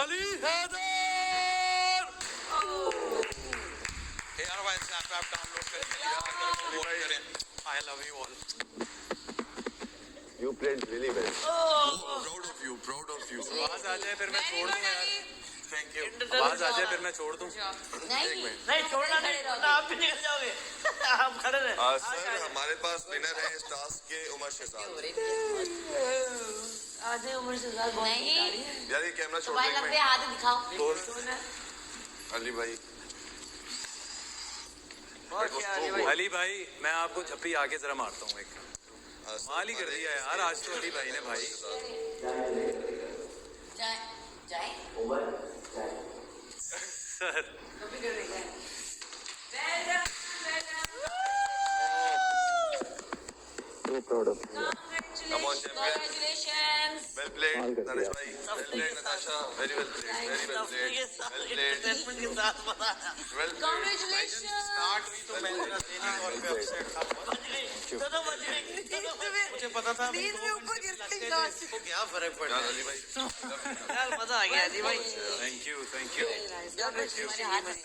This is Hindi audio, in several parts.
अली हैदर। यार भाई स्नैपचैट डाउनलोड करें। I love you all. You played really well. Proud of you, proud of you. आवाज आ जाए फिर मैं छोड़ दूं यार। Thank you. आवाज आ जाए फिर मैं छोड़ दूं। नहीं छोड़ना नहीं, आप भी निकल जाओगे। आप खड़े रहे। सर हमारे पास विनर है इस टास्क के उमर शहजाद। आज उम्र से ज्यादा नहीं यार ये कैमरा छोड़ तुम्हारे लंबे हाथ दिखाओ। अली भाई अली भाई मैं आपको झप्पी आके जरा मारता हूँ एक। माल ही कर दिया यार आज तो अली भाई ने भाई। जाए जाए sir so proud of you. Come on, champion. Congratulations. Well played, Naresh bhai. Well played, Natasha. Very well played. Very well played. Well played. Well played. Congratulations. Start हुई तो मैं जरा देने और पे अपसेट था। मुझे पता था नींद में ऊपर गिरते ही इसको क्या फर्क पड़ा। यार अली भाई यार मजा आ गया अली भाई। Thank you thank you. तुम्हारे हाथ में I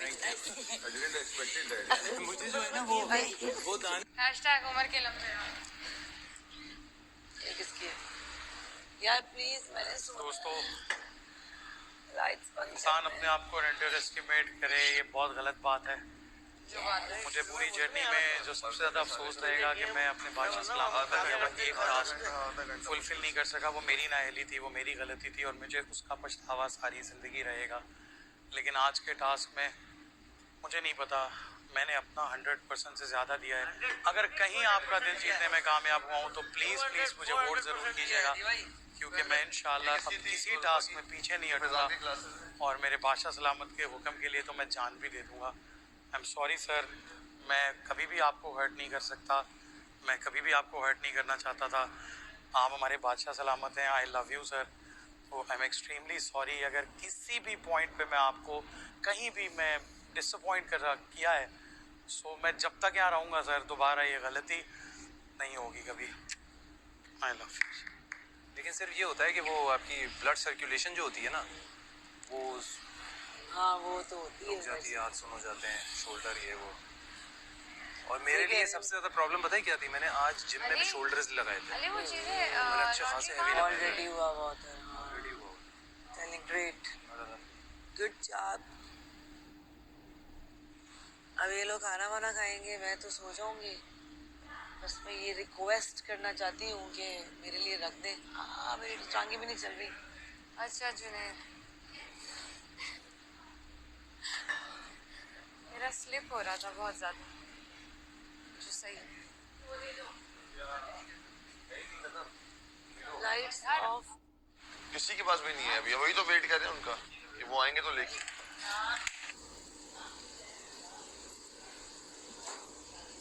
didn't expect that. मुझे जो है ना वो दान हैशटैग उमर के लंबे हाथ। ये किसकी है? यार प्लीज मैंने सुना दोस्तों लाइट्स बंद इंसान अपने आप को अंडर एस्टिमेट करे ये बहुत गलत बात है। जो बात है मुझे पूरी जर्नी में जो सबसे ज़्यादा अफसोस रहेगा कि मैं अपने बादशाह सलामत का एक टास्क फुलफिल नहीं कर सका। वो मेरी नाअहली थी, वो मेरी गलती थी और मुझे उसका पछतावा सारी ज़िंदगी रहेगा। लेकिन आज के टास्क में मुझे नहीं पता मैंने अपना 100% से ज़्यादा दिया है। अगर कहीं आपका दिल जीतने में कामयाब हुआ हूँ तो प्लीज़ प्लीज़ मुझे वोट ज़रूर कीजिएगा क्योंकि मैं इंशाल्लाह अब किसी टास्क में पीछे नहीं हटूँगा और मेरे बादशाह सलामत के हुक्म के लिए तो मैं जान भी दे दूँगा। आई एम सॉरी सर, मैं कभी भी आपको हर्ट नहीं कर सकता, मैं कभी भी आपको हर्ट नहीं करना चाहता था। आप हमारे बादशाह सलामत हैं। I love you sir. तो आई एम एक्सट्रीमली सॉरी अगर किसी भी पॉइंट पे मैं आपको कहीं भी मैं डिसअपॉइंट किया है। सो मैं जब तक यहाँ रहूँगा सर दोबारा ये गलती नहीं होगी कभी। I love you. लेकिन सिर्फ ये होता है कि वो आपकी ब्लड सर्कुलेशन जो होती है ना वो हाँ वो तो होती रुक है जाती है, हाथ सुन हो जाते हैं, शोल्डर ये वो। और मेरे लिए सबसे ज़्यादा प्रॉब्लम पता है क्या थी? मैंने आज जिम में भी शोल्डर्स लगाए थे। अरे वो चीजें मैंने अच्छे खासे हेवी लगाए ऑलरेडी हुआ बहुत है। ऑलरेडी वो चलिए ग्रेट गुड जॉब। अब ये लोग खाना वाना खाएंगे, मैं तो सो जाऊंगी। बस मैं ये रिक्वेस्ट करना चाहती हूँ कि मेरे लिए रख दें। मेरी टांगे भी नहीं चल रही। अच्छा जुनैद मेरा स्लिप हो रहा था बहुत ज्यादा जो सही है। Lights off. किसी के पास भी नहीं है अभी, वही तो वेट कर रहे हैं उनका कि वो आएंगे तो लेके।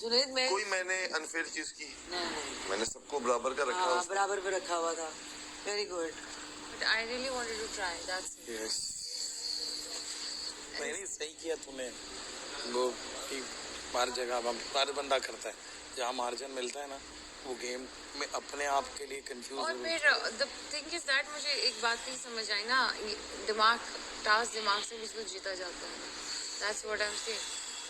जुनैद मैं कोई मैंने अनफेयर चीज की नहीं मैंने सबको बराबर का रखा। हाँ बराबर पे रखा हुआ था। Very good. But I really wanted to try that's it. Yes मैंने सही किया तूने वो कि हर जगह हर बंदा करता है जहाँ मार्जिन मिलता है ना वो गेम में अपने आप के लिए कंफ्यूज और फिर द थिंग इज दैट मुझे एक बात नहीं समझ आई ना दिमाग से भी तो जीता जाता है। That's what I am saying.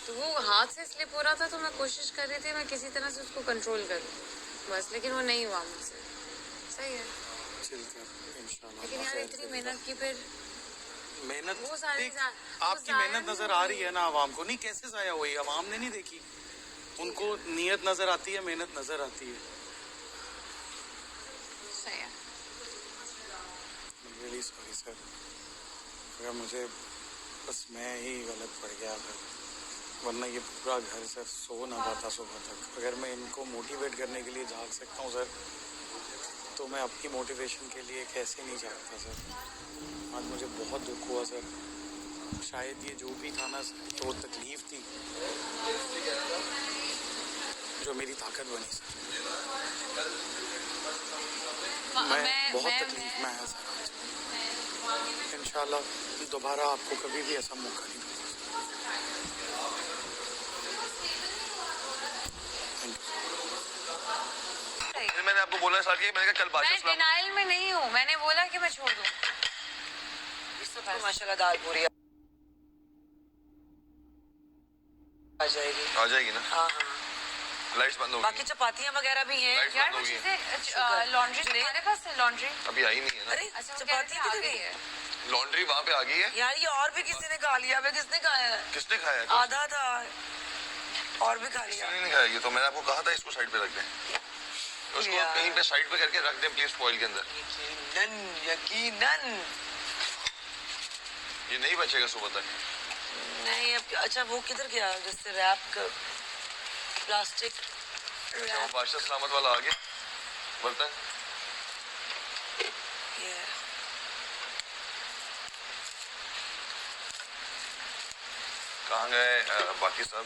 तो वो हाथ से स्लिप हो रहा था तो मैं कोशिश कर रही थी मैं किसी तरह से उसको कंट्रोल करूँ बस, लेकिन वो नहीं हुआ मुझसे। सही है लेकिन यार इतनी मेहनत की फिर मेहनत वो सारे देख, आपकी मेहनत नजर आ रही है ना आवाम को। नहीं कैसे जाया हुई आवाम ने नहीं देखी, उनको नियत नजर आती है, मेहनत नजर आती है। सही है। रियली सॉरी सर, अगर मुझे बस मैं ही गलत पड़ गया अगर, वरना ये पूरा घर सर सो ना पाता सुबह तक। अगर मैं इनको मोटिवेट करने के लिए जाग सकता हूँ सर तो मैं अपनी मोटिवेशन के लिए कैसे नहीं जागता सर। आज मुझे बहुत दुख हुआ सर। शायद ये जो भी था ना तो तकलीफ थी जो मेरी ताकत बनी सर। मैं बहुत तकलीफ में आया सर। इंशाल्लाह दोबारा आपको कभी भी ऐसा मौका नहीं दूंगा। मैंने आपको बोलना स्टार्ट किया, मैंने कहा कल मैं बादशाह सलामत। डिनाइल में नहीं हूँ, मैंने बोला कि मैं छोड़ दूँ। It's तो माशाल्लाह दाल पूरी आ जाएगी ना? हाँ हाँ लाइट्स बंद हो बाकी चपातियाँ वगैरह भी हैं लाइट्स यार बंद हो गई मुझे लॉन्ड्री तुम्हारे पास है लॉन्ड्री? अभी आई नहीं है ना? अरे अच्छा वो चपातियाँ आ किधर गई गई है। लॉन्ड्री वहाँ पे आ गई है। यार ये और भी किसी ने खा लिया है किसने खाया है किसने खाया है? आधा था और भी खा लिया किसी ने नहीं खाया। ये तो मैंने आपको कहा था इसको साइड पे रख दें, उसको यार। कहीं पे साइड पे करके रख दें प्लीज फॉइल के अंदर। यकीनन ये नहीं बचेगा सुबह तक। नहीं अब अच्छा वो किधर गया जिससे रैप प्लास्टिक अच्छा वो बादशाह सलामत वाला आ गया बर्तन। ये कहाँ गए बाकी सब?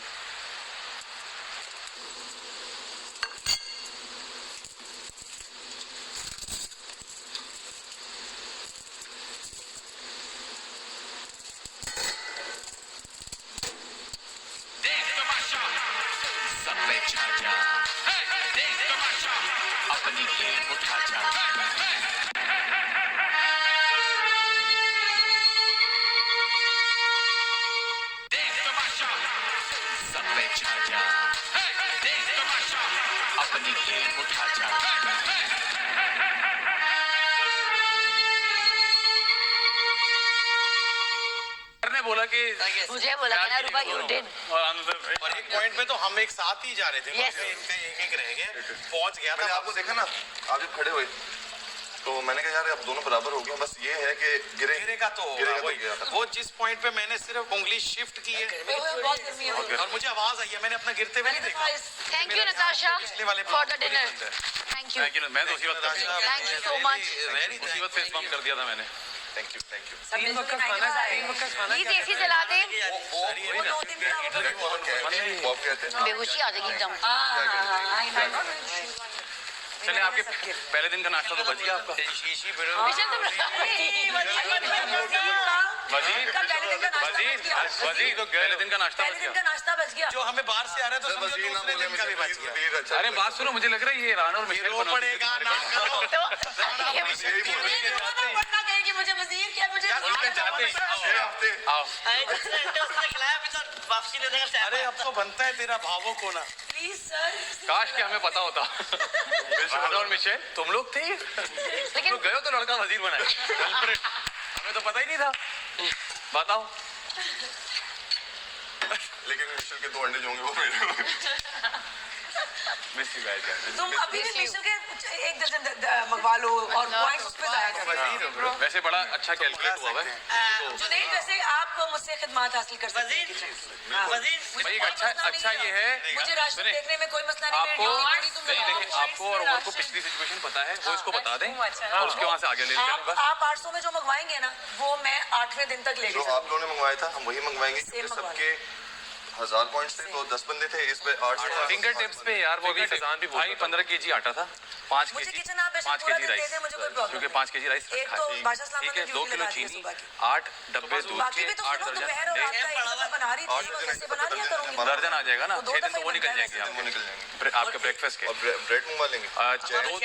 अपनी गेम उठा जा सब पे छा जा अपनी गेम उठा जा ने बोला कि मुझे बोला ना रूपा यू डिड और एक पॉइंट पे तो हम एक साथ ही जा रहे थे Yes. इनका एक रह गए पहुंच गया मैंने था आपको देखा ना आप जब खड़े हुए तो मैंने कहा यार अब दोनों बराबर हो गए, बस ये है कि गिरेगा तो गिरेगा तो वही। गया। वो जिस पॉइंट पे मैंने सिर्फ उंगली शिफ्ट की है बहुत गर्मी है और मुझे आवाज आई है, मैंने अपना गिरते हुए नहीं देखा। Thank you, Natasha, पिछले वाले for the dinner. Thank you. मैं तो उसी वक्त कर दिया। Thank you so much. उसी वक्त फेस बम्प कर दिया था मैंने। Thank you thank you. तीन वक्त का खाना Please AC जला दे। वो 2-3 दिन वो आप कहते हैं बेहोशी आ जाएगी एकदम। चले आपके पहले दिन का नाश्ता तो बच गया आपका। विजय तुम वजीर तो पहले दिन का नाश्ता पहले बच दिन गया। का नाश्ता बच गया जो हमें बाहर से आ रहा है तो सर समझो वजीर ना दूसरे बोले दिन का भी बच गया। मुझे अच्छा अरे बात सुनो, मुझे लग रहा है ये ईरान और मिशेल रो पड़ेगा ना करो यही बोल रहे हैं। वरना कहेंगे मुझे वजीर क्या मुझे जाते ही 6 हफ्ते आओ। अरे अब तो बनता है तेरा भावुक होना। प्लीज सर काश कि हमें पता होता। ईरान और मिशेल तुम लोग थे, तुम लोग गए हो तो लड़का वजीर बना है। हमें तो पता ही नहीं था। बताओ। लेकिन मिशेल के 2 अंडे जो होंगे वो मेरे होंगे। मिस्टी बैठ गया। तुम अभी भी मिशेल के 1 दर्जन मंगवा लो और पॉइंट्स उस पे जाया करो। वैसे बड़ा अच्छा कैलकुलेट हुआ है। जुनैद वैसे आप मुझसे खिदमत हासिल कर सकते हैं भाई एक अच्छा ये है। मुझे राशन सुनिए, देखने में कोई मसला नहीं आपको मेरी ड्यूटी तुम नहीं लगाओ। देखिए आपको और उमर को पिछली सिचुएशन पता है, वो इसको बता दें और उसके वहाँ से आगे ले चलें बस। आप 800 में जो मंगवाएंगे ना वो मैं 8वें दिन तक लेके जो आप लोगों ने मंगवाया था हम वही मंगवाएंगे क्योंकि Same मंगवा सबके 1000 पॉइंट्स थे तो 10 बंदे थे, इस पे 800 फिंगर टिप्स पे यार वो भी फैजान भी भाई 15 केजी आटा था, 5 मुझे केजी किचन आप बेशक 5 पूरा केजी दिन दे राइस, दें मुझे कोई प्रॉब्लम क्योंकि नहीं। 5 केजी राइस एक तो बादशाह सलामत ठीक है, ने 2 ड्यूटी किलो लगा दी है चीनी, सुबह की। 8 डब्बे दूध बाकी के भी तो 8 सुनो दोपहर दर्जन और रात का एक दफा बना रही थी मैं कैसे बना लिया करूंगी दर्जन आ जाएगा ना, तो 6 दो दिन तो वो दफा निकल ही जाएंगे बनता है आपके निकल जाएंगे। आपके ब्रेकफास्ट के। और ब्रेड मंगवा लेंगे।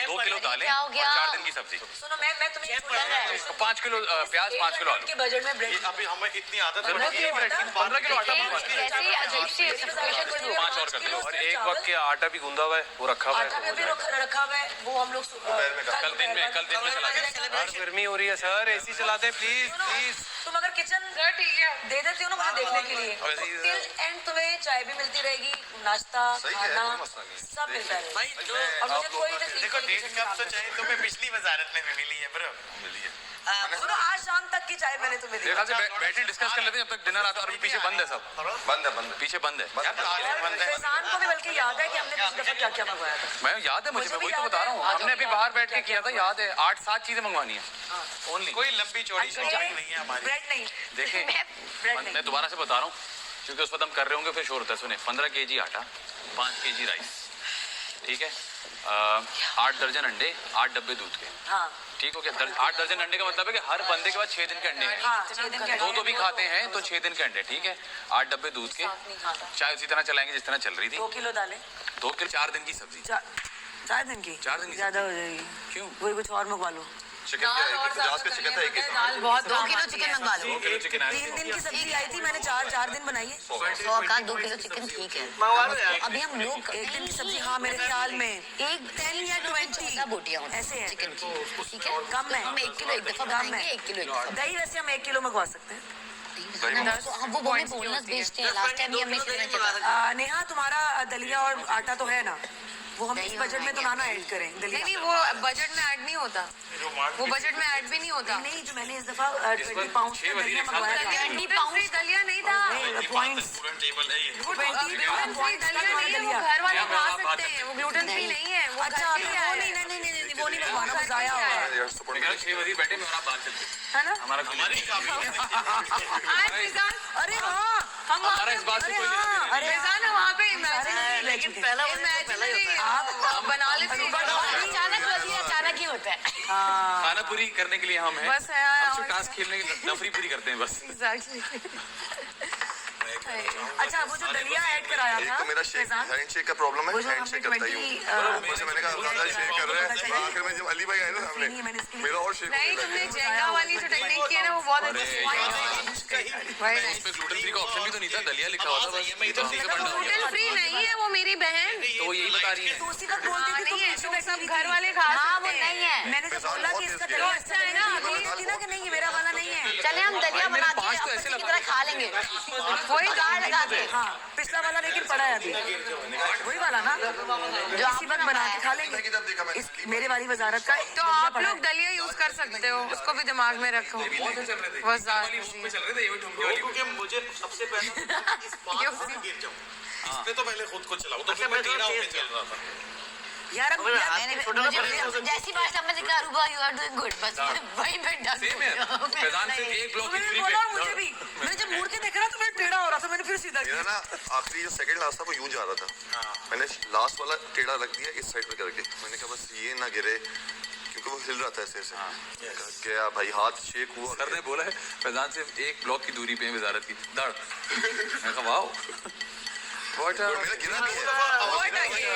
2 किलो दालें क्या हो गया? और 4 दिन की सब्जी, सुनो मैं तुम्हें ये बोल रहा हूं 5 किलो प्याज, 5 किलो आलू। के बजट में ब्रेड अभी हमें इतनी आदत जरूरत नहीं है ब्रेड की, 15 किलो आटा मंगवा लें। कैसी अजीब सी सिचुएशन बनी है। 5 और कर दो। और एक वक्त के आटा भी गूंदा हुआ है वो रखा हुआ आटा है। भी रखा हुआ है वो हम लोग कल दिन में चला दें। गर्मी हो रही है सर, एसी चला दें प्लीज प्लीज। तुम अगर किचन दे देती हो ना मुझे देखने के लिए टिल एंड तुम्हें चाय भी मिलती रहेगी, नाश्ता सही है, खाना कोई मसला नहीं। सब मिलता रहेगा मैं और मुझे आप लोगों कोई का- तकलीफ देखो नहीं 1.5 कप तो चाय तुम्हें पिछली वजारत में भी मिली है ब्रो। मिली है। सुनो आज शाम तक की चाय मैंने तुम्हें दी देखा से बैठे डिस्कस कर लेते हैं जब तक डिनर आता है। और पीछे बंद है सब, बंद है पीछे बंद है। फैजान को भी बल्कि याद है कि हमने पिछली दफा क्या क्या मंगवाया था। मैं याद है मुझे, मैं वही तो बता रहा हूँ। हमने अभी बाहर बैठ के किया था, याद है 8-7 चीजें मंगवानी है ओनली। कोई लंबी चौड़ी सोचाई नहीं है हमारी। ब्रेड नहीं देखिए ब्रेड नहीं मैं दोबारा से बता रहा हूँ क्योंकि उस वक्त हम कर रहे होंगे फिर शोर होता है। सुने 15 केजी आटा, 5 केजी राइस, ठीक है, 8 दर्जन अंडे, 8 डब्बे दूध के, हाँ ठीक हो गया। 8 दर्जन अंडे का मतलब है कि हर बंदे के बाद 6 दिन के अंडे हैं। हाँ 6 दिन के 2 भी खाते हैं तो 6 दिन के अंडे, ठीक है। 8 डब्बे दूध के, नहीं खाता चाय उसी तरह चलाएंगे जिस तरह चल रही थी। 2 किलो दालें 2 किलो 4 दिन की सब्जी। 4 दिन की 4 दिन की ज्यादा हो जाएगी क्यों? वही कुछ और मंगवा लो चिकन क्या है? 50 का चिकन था एक ही। दाल बहुत 2 किलो चिकन मंगा लो। 2 किलो चिकन 3 दिन की सब्जी आई थी, मैंने 4 दिन बनाई है। 100 का 2 किलो चिकन ठीक है। अभी हम लोग एक दिन की सब्जी, हाँ मेरे ख्याल में एक 10 या 20 बोटियां होती ऐसे है। चिकन की, ठीक है। कम है। हम 1 किलो एक दफा बनाएंगे, 1 किलो एक दफा। दही वैसे हम 1 किलो मंगवा सकते हैं। हम वो हमें बोनस बेचते हैं। लास्ट टाइम ये हमें कितना चला। नेहा, तुम्हारा दलिया और आटा तो है ना, वो हम इस बजट में तो ना ऐड करें दलिया। नहीं वो बजट में ऐड नहीं होता, वो बजट में ऐड भी नहीं होता। नहीं, जो मैंने इस दफा 20 पाउंड का दलिया मंगवाया था। 20 पाउंड दलिया नहीं था, पॉइंट्स वो ग्लूटेन फ्री दलिया नहीं है, वो घर वाले खा सकते हैं, वो ग्लूटेन फ्री नहीं है, वो अच्छा, घर के लिए वो आया नहीं है। नहीं नहीं नहीं वो नहीं मंगवाना, वो जाया होगा। यार सपोर्ट 6 बजे बैठे मैं आप बात चलते है ना? हमारा आज मिजान, अरे हाँ, हम वहाँ हमारा इस बात से अरे कोई हाँ, अरे मिजान है वहाँ पे लेकिन बना लेते हैं। अचानक ही होता है। खाना पूरी करने के लिए हम हैं। बस है, हम और सिर्फ टास्क खेलने की नफरी पूरी करते हैं बस। Exactly. अच्छा, वो जो दलिया ऐड कराया एक था तो मेरा शेक, फैजान, हैंड शेक का प्रॉब्लम है, वो जो हैंड हमने शेक करता ही हूँ। 20 ऊपर से मैंने कहा ज्यादा शेक कर रहा है, आखिर में जब अली भाई आए ना सामने, नहीं, मैंने इसके लिए- मेरा और शेक नहीं, होने तुमने लगा। जेंगा वाली जो टेक्निक की है ना, वो बहुत अच्छी उस पे ग्लूटेन फ्री का ऑप्शन भी तो नहीं था, दलिया लिखा हुआ था बस। ये तो ठीक है बंदा। ग्लूटेन फ्री नहीं है वो मेरी बहन, तो वो यही बता रही है। तो उसी वक्त बोलती थी तुम नहीं है, पीछे तो बैठी सब हुई घर थी। वाले खा हाँ वो सकते नहीं हैं। है। मैंने तो बोला कि इसका दलिया अच्छा है ना, अभी बोलती थी ना कि नहीं, मेरा वाला नहीं है। चले हम दलिया बना के 5 तो अपनी ऐसे की लगा तरह खा लेंगे, वही गाड़ लगा के। हाँ, पिछला वाला लेकिन पड़ा है अभी, वही वाला ना, जो इसी आपने वक्त बना के खा भाई लेंगे। की तरफ देखा मैंने। इस मेरे वाली वजारत का तो आप लोग दलिया यूज कर सकते हो, उसको भी दिमाग में रखो। बस चल रहे थे ये ठुमके वाली। क्योंकि मुझे सबसे पहले इस बात से गिर जाऊं, इस पे तो पहले खुद को चलाऊं, तो फिर मैं टेढ़ा होके चल रहा था। यार अब मुझे जैसी भाषा में दिखा रूबा यू आर डूइंग गुड, बस वही मैं डर सेम है। फैजान से एक ब्लॉक की मैंने फ्री बोला, पे। मुझे भी, मैंने जब मुड़ के देखा ना तो मैं टेढ़ा हो रहा था, मैंने फिर सीधा मेरा किया। ना आखिरी जो सेकंड लास्ट था वो यूं जा रहा था, मैंने लास्ट वाला टेढ़ा रख दिया इस साइड पे करके, मैंने कहा बस ये ना गिरे, क्योंकि वो हिल रहा था ऐसे ऐसे। गया भाई, हाथ शेक हुआ। सर ने बोला है फैजान से 1 ब्लॉक की दूरी पे है वजारत की दड़। मैं कहा वाओ व्हाट और मेरा गिरा भी है,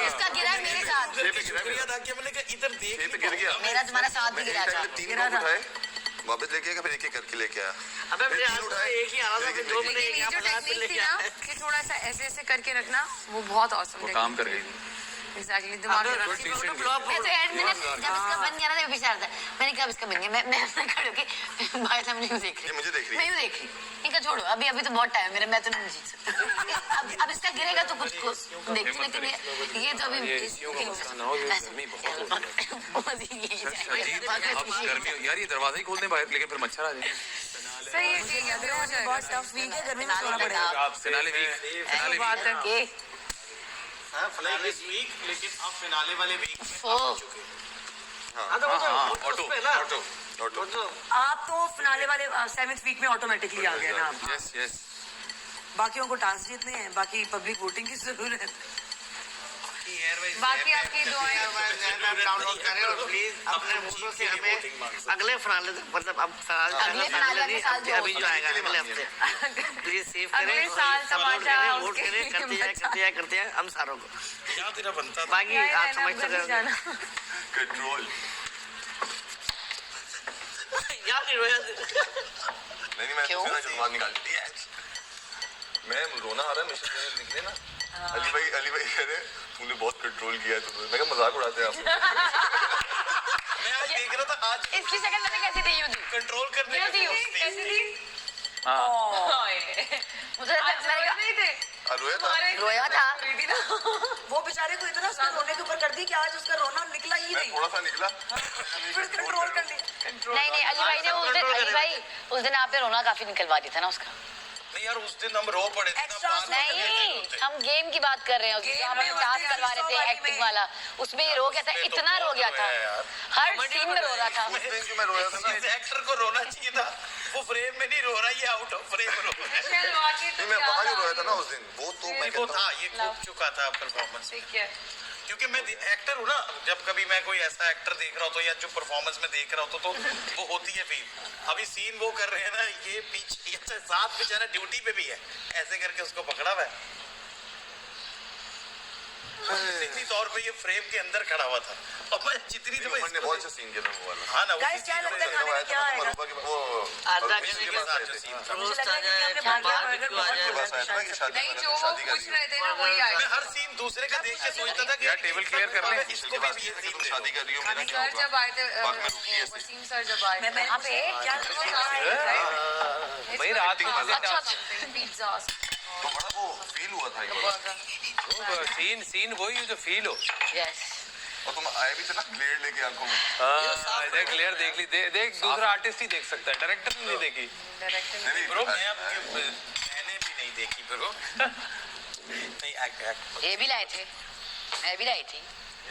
इसका गिरा है मेरे साथ, छह पे गिरा शुक्रिया अदा किया मैंने कहा इधर देख छह पे गिर गया। मेरा तुम्हारा साथ भी मैंने गिरा एक था। टाइम पे 3 ब्लॉक उठाए, वापस लेके गया, फिर एक एक करके लेके आया। अबे फिर मेरे 3 हाथ में उठाए, एक ही आ रहा था, फिर फिर एक-एक दो लेके मैंने लेकिन ये जो टेक्निक थी ना कि थोड़ा सा ऐसे ऐसे करके रखना, वो बहुत औसम वो काम कर गई। एग्जैक्टली दिमाग में रखना। मैं तो एंड में जब इसका बन गया ना तो पीछे आ रहा था, मैंने कहा अब इसका बन गया, मैं खड़े होके भाई साहब मुझे देख ये रही, मुझे देख रही मैं है। यूं देख रही, इनका छोड़ो, अभी तो बहुत टाइम है मेरा, मैं तो नहीं जीत सकती। अब इसका गिरेगा तो कुछ को देखती, लेकिन ये तो अभी अब गर्मी यार, ये दरवाजा ही खोल दें बाहर, लेकिन फिर मच्छर आ जाए। सही है, ठीक है, फिर हो जाएगा। बहुत टफ वीक है, गर्मी में सोना पड़ेगा। फिनाले वीक बात है के फिलहाल इस वीक, लेकिन अब फिनाले वाले वीक में ओ ऑटो आप तो फिनाले वाले 7th वीक में ऑटोमेटिकली आ गए ना आप। Yes yes. बाकियों को टास्क जीतने हैं, बाकी पब्लिक वोटिंग की जरूरत है। बाकी आपकी दुआएं डाउनलोड करें और प्लीज अपने वोटों से हमें अगले फिनाले तक, मतलब अब अगले फिनाले के साथ जो अभी जो आएगा अगले हफ्ते, प्लीज सेव करें, अगले साल तमाचा वोट करें, करते हैं हम सारों को। क्या तेरा बनता था? बाकी यही आप रहना, समझ घर सकते जाना। कंट्रोल यार नहीं रोया नहीं, मैं क्यों? दूसरा जज्बात निकाल दिया। मैं रोना आ रहा है, मिशन निकले ना। अली भाई कह रहे तूने बहुत कंट्रोल किया है, तुमने। मैं कहा मजाक उड़ाते हैं आप। मैं आज देख रहा था, आज इसकी शक्ल मैंने कैसी थी, यूं थी, कंट्रोल करने यूं थी, कैसी थी? मुझे आज मैंने कहा नहीं थे रोया था। रोया था, वो बेचारे को इतना उसके रोने के ऊपर कर दी कि आज उसका रोना निकला ही मैं नहीं, थोड़ा सा निकला, फिर कंट्रोल कर ली। नहीं नहीं अली भाई ने उस दिन, अली भाई उस दिन आपने रोना काफी निकलवा दिया था ना उसका। नहीं यार, उस दिन हम रो पड़े थे ना, Extra बाद में नहीं, हम गेम की बात कर रहे हैं, उस दिन आप टास्क करवा रहे थे एक्टिंग वाला, उसमें ये रो गया था, इतना रो गया था, हर सीन में रो रहा था। उस दिन जो मैं रोया था ना, इस एक्टर को रोना चाहिए था, वो फ्रेम में नहीं रो रहा, ये आउट ऑफ फ्रेम रो रहा है। नहीं मैं वहाँ जो रोया था ना उस दिन, वो तो मैं वो कहता था, हूँ ये खो चुका था परफॉर्मेंस, ठीक है। क्योंकि मैं एक्टर हूँ ना, जब कभी मैं कोई ऐसा एक्टर देख रहा होता या जो परफॉर्मेंस में देख रहा होता तो वो होती है फील। अभी सीन वो कर रहे हैं ना, ये पीछे ये साथ बेचारा ड्यूटी पे भी है, ऐसे करके उसको पकड़ा हुआ है। जितनी तौर पे ये फ्रेम के अंदर खड़ा हुआ था और मैं जितनी तो मैं ने बहुत अच्छा सीन किया था वो वाला हाँ ना गाइस क्या लगता है खाने में क्या आएगा रोस्ट आ जाए बारबेक्यू आ जाए नहीं जो वो पूछ रहे थे ना वही आया मैं हर सीन दूसरे का देख के सोचता था कि यार टेबल क्लियर कर ले इसको भी ये सीन तुम शादी कर रही हो मेरा क्या सर होगा जब आए थे वसीम सर जब आए मैं यहाँ पे क्या भाई रात को अच्छा पिज्जा तो बड़ा वो फील हुआ था ये वाला। सीन वही है जो फील हो यस और तुम आए भी थे ना ग्लेयर लेके आंखों में। देख क्लियर देख ली देख दूसरा आर्टिस्ट ही देख सकता है डायरेक्टर ने नहीं देखी नहीं ब्रो मैंने भी नहीं देखी ब्रो नहीं एक्ट ये भी लाए थे मैं भी लाई थी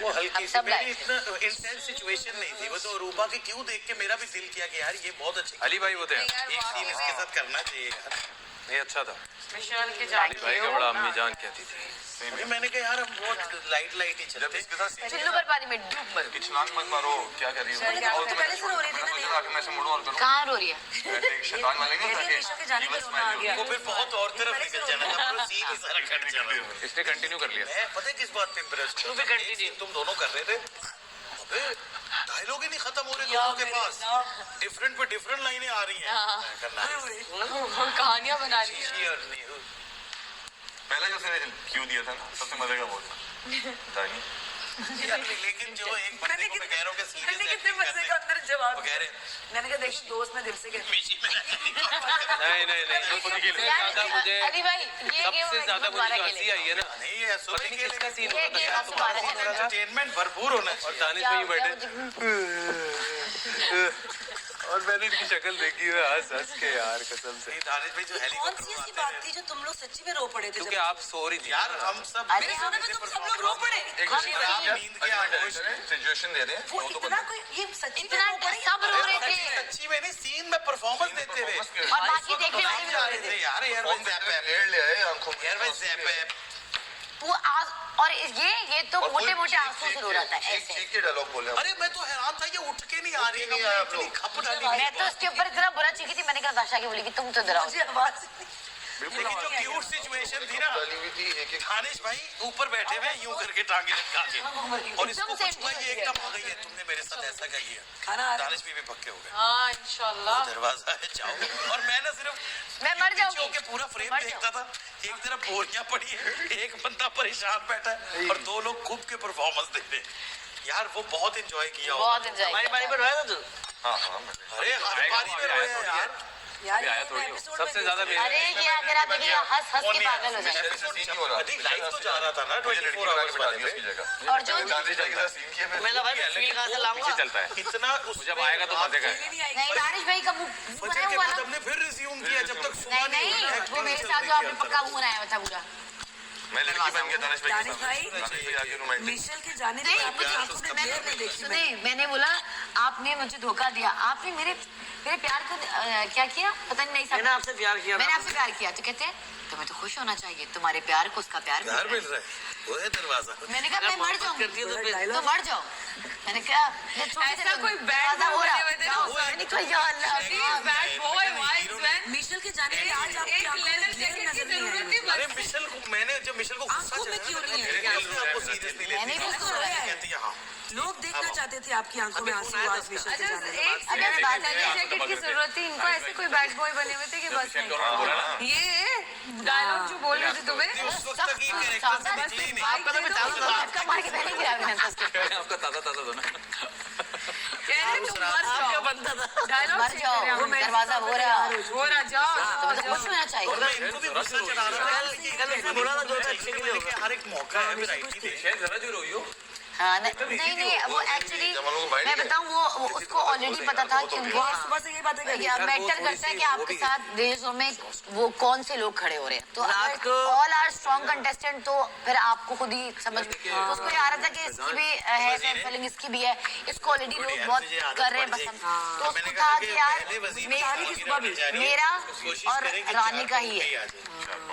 वो हल्की हम सी सब मेरी लाए थे। इतना इंटेंस सिचुएशन नहीं थी वो तो रूपा की क्यों देख के मेरा भी दिल किया कि यार ये बहुत अच्छी अली भाई वो थे एक सीन इसके साथ करना चाहिए यार नहीं अच्छा था मिशेल के अली भाई का बड़ा अम्मी जान कहती थी अभी मैंने कहा यार हम बहुत लाइट ही जब चलते इसके साथ सीन चुल्लू पर पानी में डूब मर कि छलांग मत मारो क्या कर रही हो पहले से हो रही थी मुझे आके मैं ऐसे मुड़ो और करूं कहाँ रो रही है ऐसे एक शैतान मारेंगे मेरे ताकि मिशेल के जाने पे रोना आ गया वो फिर बहुत और तरफ निकल जाना था पूरा सीन ही सारा कट जाना इसने कंटिन्यू कर लिया मैं पता है किस बात पे इम्प्रेस तू भी कंटिन्यू तुम दोनों कर रहे थे अबे डायलॉग ही नहीं खत्म हो रहे दोनों के पास डिफरेंट पे डिफरेंट लाइनें आ रही हैं करना कहानियां बना रही है पहले जो उसने क्यों दिया था ना सबसे मजे का वो था दानी लेकिन जो एक बंदे को मैं कह रहा हूँ कि मैंने सीरियस कितने मजे का अंदर जवाब वो कह रहे मैंने कहा देखिए दोस्त में दिल से कहती मिशी में नहीं ज्यादा मुझे अली भाई ये सबसे ज्यादा मुझे जो हंसी आई है ना नहीं है पता नहीं किसका सीन ये होता गेम था तुम्हारा है। एंटरटेनमेंट भरपूर होना और चाहिए दानिश भाई बैठे और मैंने इनकी शक्ल देखी है हंस के यार कसम से नहीं, दानिश भाई जो कौन सी हेलीकॉप्टर ऐसी उड़ाते बात हैं थी जो तुम लोग सच्ची में रो पड़े थे क्योंकि जब आप सो रही थी यार हम सब मेरे सोने में तुम सब लोग रो पड़े नींद के आगोश सिचुएशन दे रहे हैं वो इतना कोई ये सच्ची में इतना रो पड़े सब रो रहे थे सच्ची में नहीं सीन में परफॉर्मेंस देते हुए और बाकी देखने वाले भी रो रहे थे यार यार भाई zap है लेयर ले आए आंखों में यार भाई zap है वो और ये तो मोटे मोटे आंसू से रो रहा था ऐसे चीख के डायलॉग बोले अरे मैं तो हैरान था ये उठ के नहीं आ रही है नहीं आया आप इतनी लोग। खप डाली मैं तो उसके ऊपर इतना बुरा चीखी थी मैंने कहा दाशा की बोली कि तुम तो डराओ मुझे आवाज लेकिन जो क्यूट सिचुएशन थी ना डाली हुई थी एक एक दानिश भाई ऊपर बैठे हुए यूं करके टांगे लटका के और इसको एकदम कुछ हुआ same ये एकदम आ गई है तुमने मेरे साथ ऐसा क्या किया खाना आ रहा दानिश भी पक्के हो गए हाँ इंशाल्लाह दरवाजा है जाओ और मैं ना सिर्फ मैं मर पीछे जाऊंगी होके पूरा फ्रेम मर देखता था एक तरफ बोरियां पड़ी है एक बंदा परेशान बैठा है और दो लोग खूब के परफॉर्मेंस दे रहे हैं यार वो बहुत एंजॉय किया होगा। बहुत एंजॉय हाँ हाँ अरे हर बारी में रोए हैं यार यार आया थोड़ी हो सबसे ज्यादा मेरे अरे ये अगर आप देखिए हंस हंस के पागल हो जाए सीन नहीं हो रहा अधिक लाइव तो जा रहा था ना मुझे लड़की 24 बना के आवर्स बिठा वाले दिया पे। उसकी जगह और जो दानिश भाई के साथ सीन किया मैंने पीछे चलता है इतना जब आएगा तो मजे का नहीं दानिश भाई का मुंह बजट बनाया के हुआ बाद ना हमने फिर रिज्यूम किया जब तक सुना नहीं वो मेरे साथ जो आपने पक्का मुंह बनाया हुआ था पूरा मैं लड़की बन गया दानिश भाई के दानिश साथ भाई दानिश भाई आके रोमांटिक मिशेल के जाने नहीं से आपकी आंखों में देर नहीं देखी सुने मैंने बोला आपने मुझे धोखा दिया आपने मेरे प्यार को क्या किया पता नहीं समझा मैंने आपसे प्यार किया तो कहते हैं तुम्हें तो खुश होना चाहिए तुम्हारे प्यार को उसका प्यार घर मिल रहा है वो है दरवाजा मैंने कहा मैं मर जाऊंगी तो मर जाओ मैंने कहा ऐसा कोई बैड हो बोय रहा होते ना मैंने कहा या अल्लाह bad boy wise man Michelle के जाने के आज आपकी एक आंखों में लेदर देर जैकेट की नजर नहीं जरूरत आई थी अरे मिशेल को मैंने जब मिशेल को गुस्सा आंखों में चढ़ा क्यों ना, नहीं है? मेरे दिल से आपको सीरियसली लेती मैंने भी है। उसको बोला कहती है हाँ लोग देखना चाहते थे आपकी आंखों में आंसू आज मिशेल के अच्छा जाने के एक अभी हमें बात लेदर जैकेट की जरूरत थी इनको ऐसे कोई बैड बॉय बने हुए थे कि बस नहीं ये डायलॉग जो बोल रहे थे तुम्हें उस वक्त तक ये कैरेक्टर से निकली ही नहीं आपका तो मैं आपका मार के पहले गिरा मैंने उसके आपका ताजा ताजा दो ना कह रहे तुम मर जाओ डायलॉग मर जाओ दरवाजा हो रहा हो रहा जाओ तुम्हें तो खुश होना चाहिए मैं इनको भी गुस्सा चढ़ा रहा था लेकिन बोला था जो अच्छे के लिए हर एक मौका है वैरायटी दे शायद जरा जो रोई हो हाँ नहीं वो एक्चुअली मैं बताऊँ वो उसको ऑलरेडी पता था कि वो सुबह से यही बातें कर रही मैटर करता है कि आपके साथ रेसों में वो कौन से लोग खड़े हो रहे हैं तो अगर ऑल आर स्ट्रॉन्ग कंटेस्टेंट तो फिर आपको खुद ही समझ में तो उसको ये आ रहा था कि इसकी भी है फैन फॉलोइंग इसकी भी है इसको ऑलरेडी लोग बहुत कर रहे हैं पसंद तो उसको था कि यार मेरा और रानी का ही है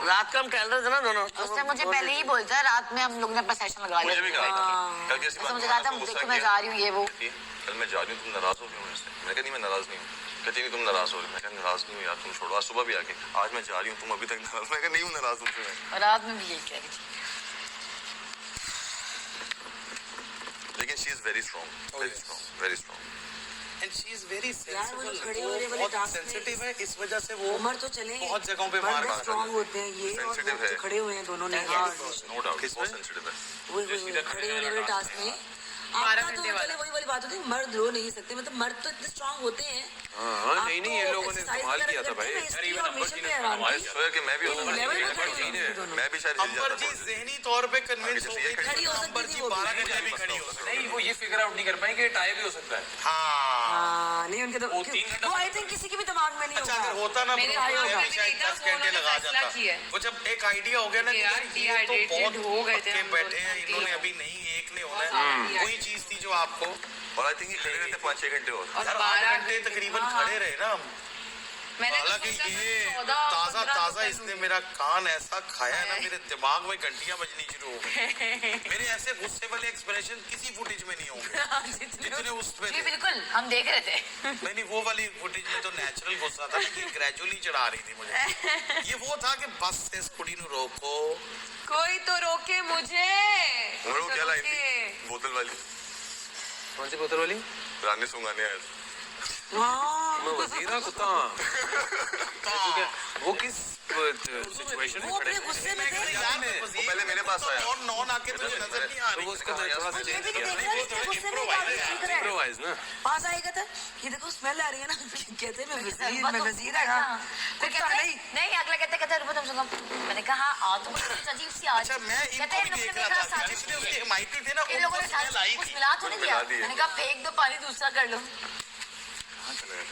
रात का हम टहल रहे थे ना दोनों उसने मुझे पहले ही बोला था रात में हम लोग ने अपना सेशन लगा मुझे भी लिया कहा कल कैसी उसने मुझे कहा था देखो मैं जा रही हूँ ये वो कल मैं जा रही हूँ तुम नाराज हो गई हो मुझसे मैं कहा नहीं मैं नाराज नहीं हूँ कहती नहीं तुम नाराज हो रही मैं कहा नाराज नहीं हूँ यार तुम छोड़ो आज सुबह भी आके आज मैं जा रही हूँ तुम अभी तक नाराज मैं कहा नहीं हूँ नाराज तुमसे मैं और रात में भी यही कह रही थी she is very strong, very strong, very strong. And she is very यार वो जो सेंसिबल, खड़े होने वाले बहुत टास्क में सेंसिटिव है, इस वजह से वो उमर तो चले बहुत जगहों पे मार खाते स्ट्रॉन्ग होते हैं ये, और Sensitive वो है। जो खड़े हुए हैं दोनों ने नो डाउट, बहुत सेंसिटिव है। वो खड़े होने वाले टास्क में 12 आपका तो घंटे चले वही वाली बात होती है, मर्द रो नहीं सकते, मतलब मर्द तो इतने स्ट्रॉन्ग होते हैं। हाँ, नहीं नहीं, ये लोगों ने कमाल किया था भाई। हमारे सोया कि मैं भी होता मैं भी शायद हिल अंबर जाता जी था। जहनी तौर पे कन्विंस हो जैसे ये गई खड़ी हो सकती अंबर थी जी वो भी। 12 घंटे भी खड़ी हो सकती नहीं, वो ये फिगर आउट नहीं कर पाए कि टाई भी हो सकता है। हाँ हाँ नहीं उनके तो वो 3 घंटा- वो आई थिंक किसी के भी दिमाग में नहीं अच्छा अगर होगा। होता ना मेरे तो भाई मैं भी होगा। शायद 10 घंटे उन्होंने लगा फैसला जाता। किया है। वो जब एक आइडिया हो गया ना कि यार, यार ये तो dehydrated हो बहुत गए थे पक्के हम बैठे हैं, दोनों। इन्होंने अभी नहीं एक ने होना है, हाँ। वही चीज थी जो आपको और आई थिंक ये खड़े रहते 5-6 घंटे और। और यार 12 8 घंटे तकरीबन खड़े रहे ना हम। मैंने तो हालांकि सोचा था ये 14, ताजा 15 ताजा तो इसने मेरा कान ऐसा खाया है ना, मेरे दिमाग में घंटियां बजनी शुरू हो गई। मेरे ऐसे गुस्से वाले एक्सप्रेशन किसी फुटेज में नहीं होंगे जितने उस पे जी थे। बिल्कुल हम देख रहे थे। नहीं वो वाली फुटेज में तो नेचुरल गुस्सा था, लेकिन ग्रेजुअली चढ़ा रही थी मुझे। ये वो था कि बस इस कुड़ी नु रोको। कोई तो रोके मुझे। उमर वो क्या लाई रोके। थी बोतल वाली, कौन सी बोतल वाली? रानी सुंगाने आया था। हाँ मैं वजीरा कुत्ता। वो किस सिचुएशन में वो खड़े अपने थे? गुस्से में थे। वो पहले मेरे पास आया। और नॉन आके तुझे नजर नहीं आ तो रही। वो उसका मैं थोड़ा सा ये चेंज भी तो किया। देख रहा है, इसके गुस्से में एक आदमी सीख रहा है। इम्प्रोवाइज ना। पास आएगा था ये देखो स्मेल आ रही है ना, कहते हैं मैं वजीर है हाँ। फिर कुत्ता कहते नहीं। नहीं अगला कहते रुको तुम सुनो। मैंने कहा आ तो मुझे कुछ अजीब सी आज। अच्छा मैं इनको भी देख रहा था, जितने उसके हिमायती थे ना इन लोगों ने उनको स्मेल आई कुछ थी। मिला तो नहीं दिया। मिला दिए। मैंने कहा फेंक दो पानी दूसरा कर लो।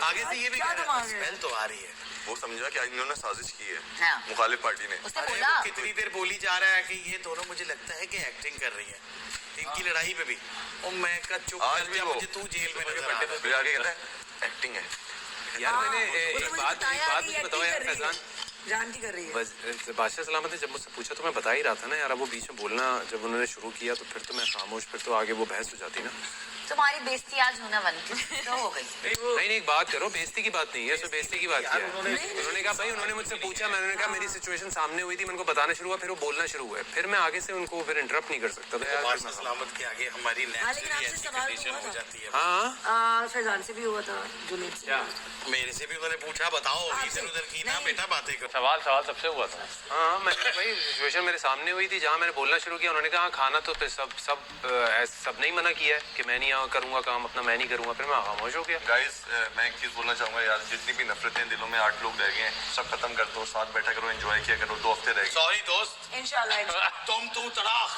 आगे से ये भी क्या कह रहा दिमाग था, है? स्मेल तो आ रही है। वो समझा कि आज इन्होंने साजिश की है हाँ। मुखालिफ पार्टी ने। उसने अरे बोला वो कितनी देर बोली जा रहा है कि ये दोनों मुझे लगता है कि एक्टिंग कर रही है इनकी लड़ाई पे भी। और मैं का चुप आज कर भी जा, वो। मुझे तू जेल में नजर आ रहा है। फिर आगे कहता है एक्टिंग है। यार मैंने उसने एक मुझे बात बताया कि मुझे ये बताओ acting यार कर रही है। फैजान। जान की कर रही है। बादशाह सलामत ने जब मुझसे पूछा तो मैं बता ही रहा था ना यार, अब वो बीच में बोलना जब उन्होंने शुरू किया तो फिर तो मैं खामोश, फिर तो आगे वो बहस हो जाती ना। तुम्हारी बेइज्जती आज होना वाली थी तो हो गई। नहीं नहीं, एक बात करो, बेइज्जती की बात नहीं है, इसमें बेइज्जती की बात क्या है? उन्होंने कहा भाई, उन्होंने मुझसे पूछा, मैंने कहा मेरी सिचुएशन सामने हुई थी, मैं उनको बताना शुरू हुआ, फिर वो बोलना शुरू हुआ, फिर मैं आगे से उनको फिर इंटरप्ट नहीं कर सकता था यार। बादशाह सलामत के आगे हमारी लेकिन नेचुरली आपसे ऐसी सवाल कंडीशन हुआ हो था। जाती है। हाँ फैजान से भी हुआ था, जुनैद से। मेरे से भी उन्होंने पूछा बताओ इधर उधर की ना नहीं। बेटा बातें करो। सवाल सबसे हुआ था। हाँ मैं भाई सिचुएशन मेरे सामने हुई थी जहाँ मैंने बोलना शुरू किया, उन्होंने कहा हाँ, खाना तो फिर सब नहीं मना किया है कि मैं नहीं करूँगा काम अपना, मैं नहीं करूँगा, फिर मैं खामोश हो गया। गाइस मैं एक चीज बोलना चाहूंगा यार, जितनी भी नफरतें दिलों में 8 लोग रह गए हैं सब खत्म कर दो, साथ बैठा करो, एंजॉय किया करो। 2 हफ्ते रह गए। सॉरी दोस्त, इंशाल्लाह तुम तू तड़ाक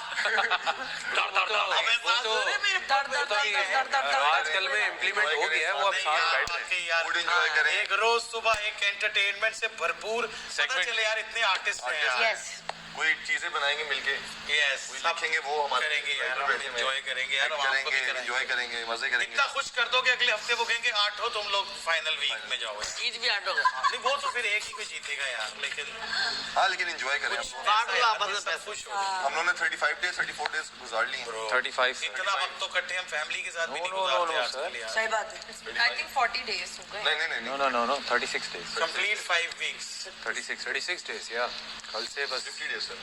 आजकल में इम्प्लीमेंट हो गया है वो, अब साथ बैठ रहे हैं। फूड एंजॉय करें। एक रोज सुबह एक एंटरटेनमेंट से भरपूर पता चले यार इतने आर्टिस्ट हैं यार। यस कोई चीजें बनाएंगे मिलके, यस कोई लिखेंगे, वो हमारे करेंगे यार, हम एंजॉय करेंगे यार, हम आपको भी करेंगे, कराएंगे। एंजॉय करेंगे, मजे करेंगे। इतना खुश कर दो कि अगले हफ्ते वो कहेंगे 8 हो तुम लोग फाइनल वीक में जाओ। चीज भी आटो नहीं वो तो फिर एक ही कोई जीतेगा यार, लेकिन हाँ लेकिन एंजॉय करें आप। काट लो आपस में पैसे। खुश हो हम लोगों ने 35 डेज 34 डेज गुजार लिए हैं। 35 इतना वक्त तो इकट्ठे हम फैमिली के साथ भी नहीं गुजारते आजकल यार। सही बात है। I think 40 days हो गए। नहीं No 36 days। Complete 5 weeks. 36 days या कल से बस 50 days sir.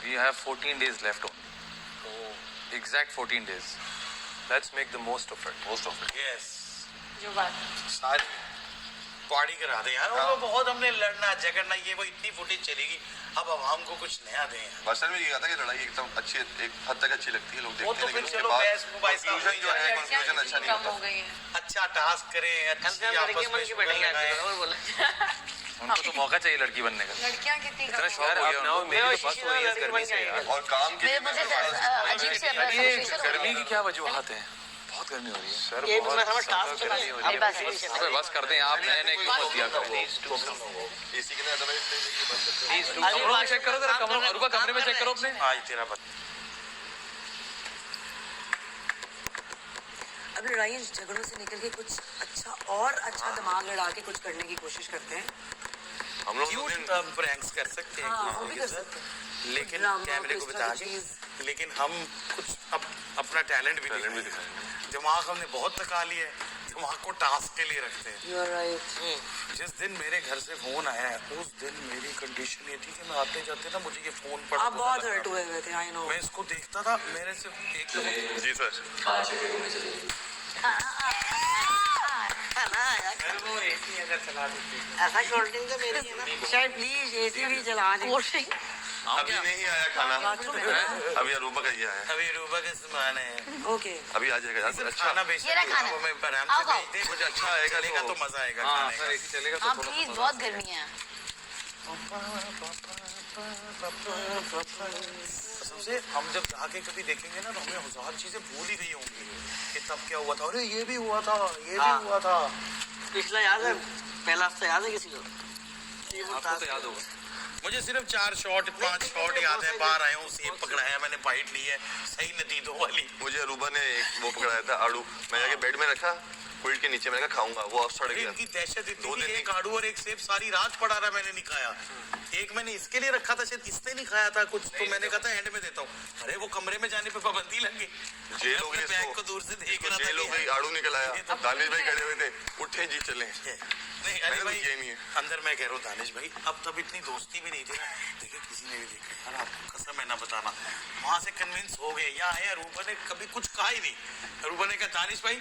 we have 14 days left on, exact 14 days, let's make the most of it। Yes जो बात सारी पार्टी करा दे यार। वो बहुत हमने लड़ना झगड़ना, ये वो इतनी फुटेज चलेगी, अब आवाम को कुछ नया दें यार। बस सर में ये आता है कि लड़ाई एकदम अच्छी, एक हद तक अच्छी लगती है, लोग वो देखते तो हैं, फिर लेकिन उसके चलो बाद बहस मुबाहिसा कंक्लूजन जो है, लड़कियां कंक्लूजन अच्छा नहीं कम हो होता। गई हैं। अच्छा टास्क करें, अच्छी आपस में शुगर लगाएं। और बोले उनको तो मौका चाहिए लड़की बनने का। लड़कियां कितनी कम इतना हो शौक गई? हो गया उनको, मेरी तो बस हो रही है इस गर्मी से यार। और काम के लिए मुझे अजीब से गर्मी की क्या वजूहात है? बहुत गर्मी हो रही है सर, ये बहुत मैं हमें ज्यादा टास्क गर्मी हो रही मेरे है। पास भी अबे बस कर दें आप, नए नए क्यों मत दिया करो। एसी के लिए अदरवाइज कमरों में चेक करो जरा, अरुबा कमरे में चेक करो अपने। आज तेरा बता अब लड़ाई झगड़ों से निकल के कुछ अच्छा दिमाग लड़ा के कुछ करने की कोशिश करते हैं। हम लोग क्यूट प्रैंक्स कर सकते हैं हाँ एक वो भी दूसरे कर के सकते हैं। साथ, लेकिन ड्रामा, कैमरे को कोई बता चीज। के, लेकिन हम कुछ अब अपना टैलेंट भी दिखाएंगे। दिमाग हमने बहुत थका लिया है, दिमाग को टास्क के लिए रखते हैं। You are right. जिस दिन मेरे घर से फोन आया है उस दिन मेरी कंडीशन ये थी कि मैं आते जाते ना मुझे ये फोन पड़ा आप बहुत हर्ट हुए थे, आई नो। मैं इसको देखता था, मेरे से एक जी सर। ऐसा कोल्ड ड्रिंक तो मेरी है ना। शायद प्लीज एसी भी चला दें। कोल्ड ड्रिंक अभी नहीं आया खाना, बाथरूम है ना? अभी अरूबा का ही आया है, अभी रूबा का सामान है। ओके। अभी आ जाएगा। सिर्फ अच्छा खाना बेचने ये रहा के खाना। अलावा मैं आराम आओ, से आओ। भेज दे, कुछ अच्छा आएगा चलेगा तो मजा आएगा हाँ खाने सर का। ऐसी चलेगा तो हाँ थोड़ा प्लीज सा बहुत गर्मी है। सबसे हम जब जाके कभी देखेंगे ना तो हमें हजार चीजें भूल ही गई होंगी कि तब क्या हुआ था, अरे ये भी हुआ था, ये भी हुआ था। पिछला याद है, पहला हफ्ता याद है किसी को? आपको तो याद होगा। मुझे सिर्फ 4 शॉट 5 शॉट याद है, बाहर आया हूँ, सेब पकड़ाया मैंने, बाइट ली है, सही नतीजों वाली। मुझे अरूबा ने एक वो पकड़ाया था आड़ू, मैं जाके बेड में रखा कोल्ड के नीचे, मैंने कहा खाऊंगा, वो सड़ गया। इनकी दहशत इतनी 2 दिन थी, एक आड़ू और एक सेब सारी रात पड़ा रहा, मैंने नहीं खाया। एक मैंने इसके लिए रखा था, शायद इसने नहीं खाया था कुछ, तो मैंने कहा था एंड में देता हूँ। अरे वो कमरे में जाने पे पाबंदी लग गई। जेल हो अपने गई बैग को दूर से देख रहा था जेल हो कि गई, आड़ू निकल आया, दानिश भाई खड़े हुए थे, उठे जी चले। नहीं मैंने अरे तो भाई किया ही नहीं है। अंदर मैं कह रहा हूँ दानिश भाई, अब तब इतनी दोस्ती भी नहीं थी ना, देखिए किसी ने भी देखा यार आपको कसम है ना बताना, वहां से कन्विंस हो गए। यहाँ आया रूबा ने कभी कुछ कहा ही नहीं, रूबा ने कहा दानिश भाई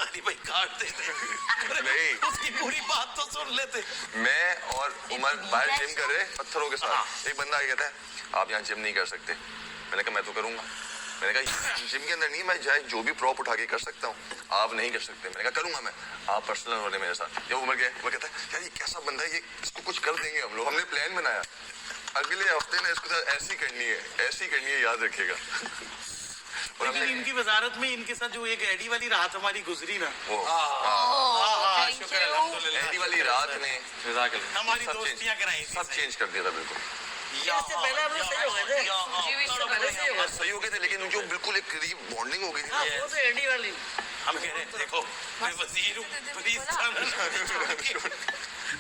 अली भाई काट देते। नहीं। उसकी पूरी बात तो सुन लेते। मैं और उमर बाहर जिम कर रहे पत्थरों के साथ, एक बंदा आ कहता है आप यहाँ जिम नहीं कर सकते, मैंने कहा मैं तो करूंगा, मैंने कहा जिम के अंदर नहीं, मैं जाए जो भी प्रॉप उठा के कर सकता हूँ, आप नहीं कर सकते, मैंने कहा करूंगा मैं, आप पर्सनल हो रहे मेरे साथ। जब उमर गए वो कहता है यार ये कैसा बंदा है, ये इसको कुछ कर देंगे हम लोग, हमने प्लान बनाया अगले हफ्ते ना इसको ऐसी करनी है, ऐसी करनी है, याद रखिएगा। और लेकिन इनकी वजारत में इनके साथ जो एक एडी वाली रात हमारी गुजरी ना, वो शुक्र अल्हम्दुलिल्लाह, एडी वाली रात ने हमारी सब दोस्तियां कराई थी, सब चेंज कर दिया था बिल्कुल। इससे पहले हम लोग सही हो गए थे। सही हो गए थे, लेकिन जो बिल्कुल एक करीब बॉन्डिंग हो गई थी ना, हाँ, वो तो एडी वाली। हम कह रहे हैं देखो मैं वजीर हूँ, प्लीज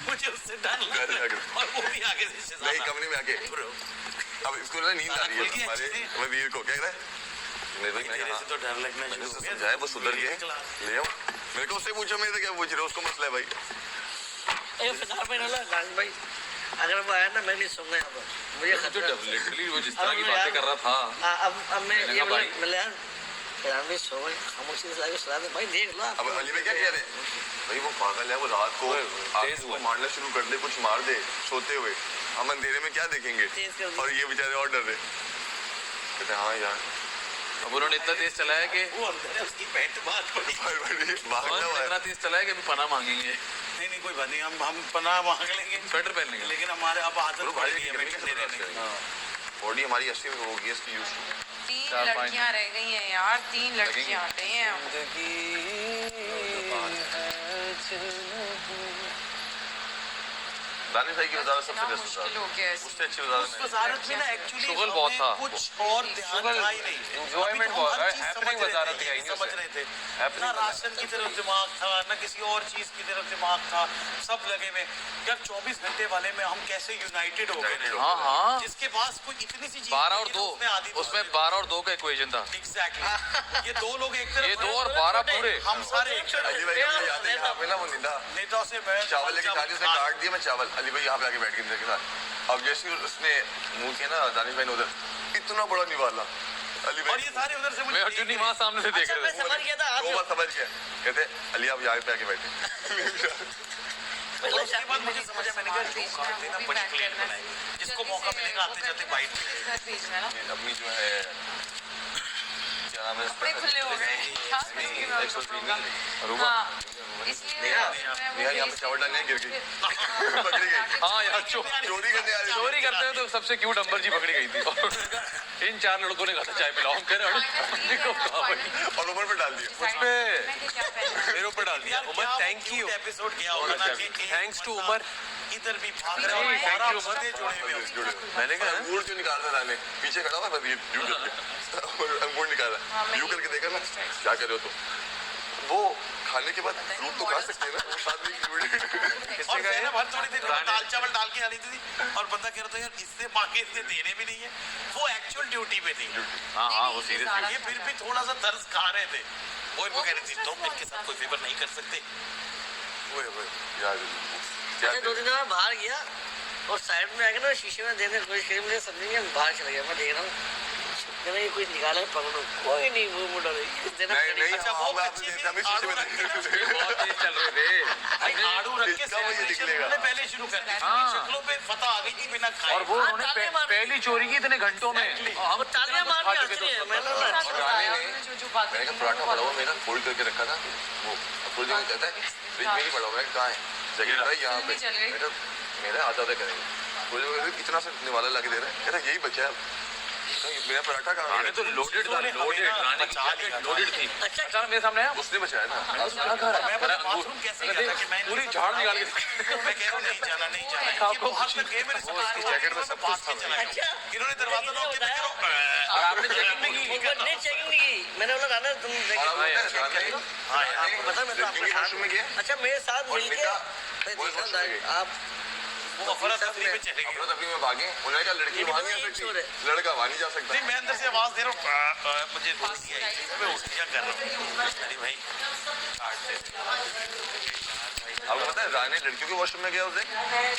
मुझे उससे डर लग रहा है, और वो भी आगे से नहीं कमरे में आके अब इसको ना नींद आ रही है हमारे वजीर को, कह रहा है नहीं भाई मैं से तो डर लगना मैंने शुरू उससे हो गया। समझाया, वो सुधर गया, ले आओ। मेरे को उससे पूछा, मैं तो क्या पूछ रहे हो, उसको मसला है भाई। राज भाई अगर वो आया ना मैं नहीं सुनना यहाँ पर, मुझे खतरा। लिटरली वो जिस तरह की बातें कर रहा था, अब मैं मैंने ये कहा भाई। बोला यार भाई सो गए, खामोशी से आगे सुला दे भाई, देख लो अब अली भाई क्या कह रहे हैं, भाई वो पागल है, वो रात को तेज आपको हुआ। मारना शुरू कर दे, कुछ मार दे सोते हुए, हम अंधेरे में क्या देखेंगे, तेज कर दिया। और ये बेचारे और डर रहे। कहते हैं हाँ यार अब उन्होंने इतना तेज चलाया कि वो अंदर है, उसकी पैंट बात पड़ी। भागना हुआ है। इतना तेज चलाया कि अभी पनाह मांगेंगे, नहीं नहीं कोई बात नहीं, हम पनाह मांग लेंगे, स्वेटर पहन लेंगे। लेकिन हमारे अब आदत बोलो पड़ भाई गई है गर्मी ठंडे रहने की। बॉडी हमारी 80 में हो गई है इसकी यूज। 3 4-5 लड़कियां रह गई हैं यार, 3 लड़कियां आ गई हैं। दानिश भाई की वजारत सबसे इतना बेस्ट मुश्किल वजारत, हो गया है उससे अच्छी वजारत उस वजारत में ना एक्चुअली शुगल बहुत था। कुछ और ध्यान था ही नहीं, enjoyment अभी तो बहुत, हर चीज happening समझ रहे वजारत थे, दिखाई ये नहीं समझ उसे। रहे थे Happening ना, वजारत। राशन की तरफ दिमाग था ना किसी और चीज की तरफ दिमाग था, सब लगे में यार 24 घंटे वाले में हम कैसे यूनाइटेड हो गए थे। हाँ हाँ, जिसके पास कोई इतनी सी चीज 12 और 2 उसमें 12 और 2 का इक्वेशन था, एग्जैक्टली ये 2 लोग एक तरफ, ये 2 और 12 पूरे। हम सारे एक तरफ। अली भाई को याद है यहाँ पे ना वो निंदा नेताओं से मैं चावल लेके खा उसने काट दिया, मैं चावल अली भाई यहाँ पे आके बैठ गए मेरे साथ। अब जैसे ही उसने मुंह किया ना दानिश भाई ने उधर इतना बड़ा निवाला अली और भाई, ये सारे उधर से मुझे मैं अर्जुन नहीं वहाँ सामने से देख अच्छा रहे मैं थे। समझ गया था आप दो बार समझ गया, कहते अली आप यहाँ पे आके बैठे। और उसके बाद मुझे समझ आया, मैंने कहा जो काट देना बड़ी प्लेट बनाए, जिसको मौका मिलेगा आते जाते बाइट मिलेगा। भेजना ना, अपनी जो है क्या नाम है कपड़े खुले हो गए। क्या करूंगी मैं उन कपड़ों का? हाँ, इसलिए मैं नेहा यहाँ पे चावल डालने गिर गई, पकड़ी गई, हाँ यार चोरी करने आ रही चोरी करते हुए तो सबसे क्यूट अंबर जी पकड़ी गई थी, और इन 4 लड़कों ने कहा था चाय पिलाओ, हम कह रहे हैं और उमर पे डाल दिया। उस पे मेरे ऊपर डाल दिया। उमर थैंक यू, एपिसोड क्या होगा ना कि थैंक्स टू उमर। इधर भी भाग रहा नहीं, है, thank you, सारा बंदे जुड़े हुए हैं। जुड़े मैंने कहा अंगूर जो निकाल रहा था पीछे खड़ा हुआ मैं यूं करके और अंगूर निकाला यूं करके देखा ना क्या कर रहे हो तुम, वो खाने के बाद फ्रूट तो खा सकते हैं ना, वो साथ में और मैंने भर थोड़ी देर बाद दाल चावल डाल के आनी थी, और बंदा कह रहा था यार इससे मांगे इसने देने भी नहीं है, वो एक्चुअल ड्यूटी पे थी। हाँ हाँ वो सीरियस ये फिर भी थोड़ा सा दर्द खा रहे थे, वो कह रही थी तुम इनके साथ कोई फेवर नहीं कर सकते। ओए यार क्या अच्छा 2 दिन बाद बाहर गया और साइड में आके ना शीशे में देखने की कोशिश करी, मुझे समझ नहीं बाहर चला गया। मैं देख रहा हूँ मैंने ये कुछ निकाला है, पकड़ो, कोई नहीं, वो मुड़ा देना। नहीं अच्छा, वो मैं बच्चे भी हमें शीशे में आड़ू देख बहुत तेज चल रहे थे। भाई आड़ू रख के इसका वो ये celebration निकलेगा। उन्होंने पहले शुरू कर दी थी। हाँ। शक्लों पे फतह आ गई थी बिना खाए। और वो उन्होंने तालियां मार रही पहली चोरी की इतने घंटों में। वो तालियां मार के हंस रही है। मैंने और रानी ने जो मैंने कहा पराठा पड़ा हुआ मेरा फोल्ड करके रखा था, वो फोल्ड करके कहता है फ्रिज में ही पड़ा हुआ है, कहाँ है जगह भाई यहाँ पे। मेरा मेरा आधा करेंगे बोले इतना सा निवाला ला के दे रहा है, कहता यही बचा है मेरा पराठा कहाँ रानी तो लोडेड था, लोडेड रानी की जैकेट लोडेड थी। अचानक मेरे सामने आया, उसने बचाया ना। क्या खा रहा है? मैं बस बाथरूम कैसे गया था कि मैं पूरी झाड़ निकाल के मैं कह रहा हूँ नहीं जाना नहीं जाना। ये बाहर तक गए मेरे साथ उसकी जैकेट में सब कुछ था। अच्छा इन्होंने दरवाजा लॉक किया। और आपने चेकिंग नहीं की? नहीं चेकिंग नहीं की। मैंने बोला राना तुम देखो। हाँ आपको पता मैं तो आपके वॉशरूम में गया साथ, अच्छा मेरे साथ और मिलके निका मैं वो देख रहा वॉशरूम में हूँ आप वो अफरा तफरी में चले गए। अपना तभी में भागे, उन्होंने कहा लड़की वहाँ नहीं आ सकती, लड़का वहाँ नहीं जा सकता। नहीं मैं अंदर से आवाज दे रहा हूँ मुझे बोल दिया मैं उठ क्या कर रहा हूँ। अरे भाई काट दे। आपको पता है रानी लड़कियों के वॉशरूम में गया उस दिन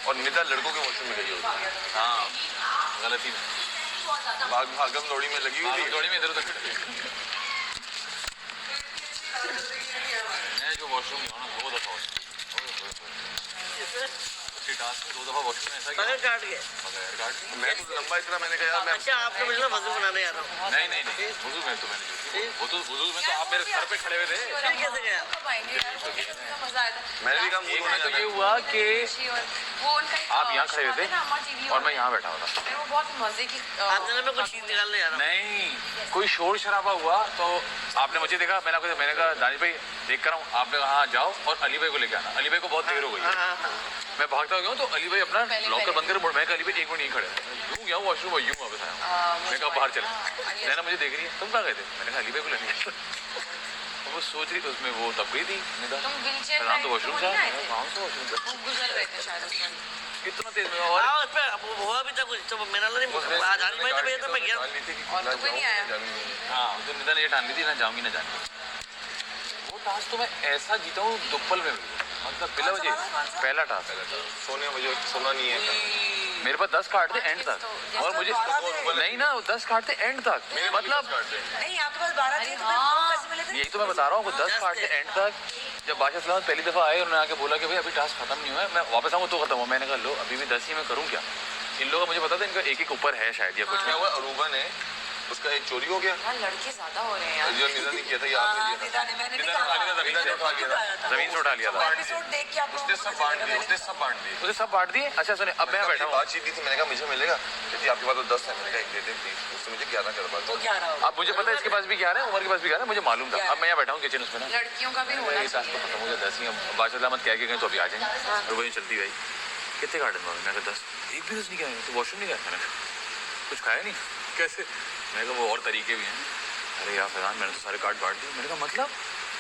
और निदा लड़कों के वॉशरूम में गई उस दिन। हाँ गलती में भागम दौड़ी में लगी हुई थी। दौड़ी में इधर उधर मैं जो वॉशरूम गया ना 2 दफा उसी टास्क में 2 दफा वॉशरूम में ऐसा बगैर काट के। बगैर काट मैं तो लंबा इतना मैंने कहा मैं अच्छा आपने मुझे ना वजू बनाने आ रहा हूँ। नहीं वुज़ू में तो मैंने जो की वो तो वुज़ू में तो आप मेरे सर पे खड़े हुए थे। फिर कैसे गया? मजा आया था। मैंने भी कहा मुझे मैं तो ये हुआ कि वो उनका आप यहाँ खड़े हुए थे और मैं यहाँ बैठा हुआ था। वो बहुत मजे की आपने मैं कुछ चीज निकालने आ रहा हूँ। नहीं कोई शोर शराबा हुआ तो आपने मुझे देखा, मैंने कहा दानिश भाई देख कर हूँ। आपने कहा हाँ जाओ और अली भाई को लेके आना। अली भाई को बहुत देर हो गई है। मैं भागता गया हूँ तो अली भाई अपना लॉकर बंद कर मैं अली भाई 1 मिनट नहीं खड़े यूँ गया वॉशरूम और यूँ वापस आया। मैं कहा बाहर चले। नैना मुझे देख रही है तुम कहाँ गए थे? मैंने कहा अली भाई को लेने। वो सोच रही थी उसमें वो तब गई थी तुम व्हीलचेयर प्रधान तो वॉशरूम था में वहाँ से वॉशरूम वो गुजर रहे थे शायद उस वक्त। कितना तेज में और हाँ उस पे हुआ भी था कुछ तो मेरा नहीं आज आनी भाई ने भेजा था मैं गया। और तो कोई नहीं आया। हाँ जो निदा ने ये ठान ली थी ना जाऊंगी ना जाऊंगी। वो टास्क तो मैं ऐसा जीता हूँ दुप्पल में मतलब बिला बजे पहला टास्क सोने मुझे सोना नहीं है। मेरे पास 10 कार्ड थे एंड तक और मुझे नहीं ना 10 कार्ड थे एंड तक मतलब नहीं आपके पास 12 थे तो फिर कैसे मिले थे? यही तो मैं बता रहा हूँ 10 कार्ड थे एंड तक। जब बादशाह सलामत पहली दफा आए उन्होंने आके बोला कि भाई अभी टास्क खत्म नहीं हुआ है, मैं वापस आऊँगा तो खत्म हुआ। मैंने कहा लो अभी भी 10 ही मैं करूँ क्या? इन लोगों का मुझे पता था इनका एक ऊपर है शायद या कुछ। क्या हुआ अरूबा ने उसका एक चोरी हो गया यार लड़के ज्यादा हो रहे हैं यार। जो निदा ने किया था ये आपने किया था। मैंने नहीं निदा कहा ने जमीन से उठा लिया था। जमीन से उठा लिया था एपिसोड देख के आप उसने सब बांट दिए उसने सब बांट दिए। उसे सब बांट दिए। अच्छा सुने अब मैं बैठा हूँ बातचीत की थी मैंने कहा मुझे मिलेगा क्योंकि आपके पास तो 10 है। मैंने कहा एक दे दे प्लीज। उसने मुझे 11 कर तो दिया। क्या रहा अब मुझे पता है इसके पास भी 11 है उमर के पास भी 11 है मुझे मालूम था। अब मैं यहाँ बैठा हूँ किचन उसमें ना लड़कियों का भी होना ये टास्क तो खत्म हो गया 10 ही। अब बादशाह सलामत कह के गए तो अभी आ जाएंगे और वही चलती भाई कितने गार्डन में मैं कहा 10 एक भी 10 नहीं गया तो वॉशरूम नहीं गया मैंने कुछ खाया नहीं कैसे? मैंने कहा वो और तरीके भी हैं। अरे यार फैजान मैंने तो सारे कार्ड बांट दिए। मैंने कहा मतलब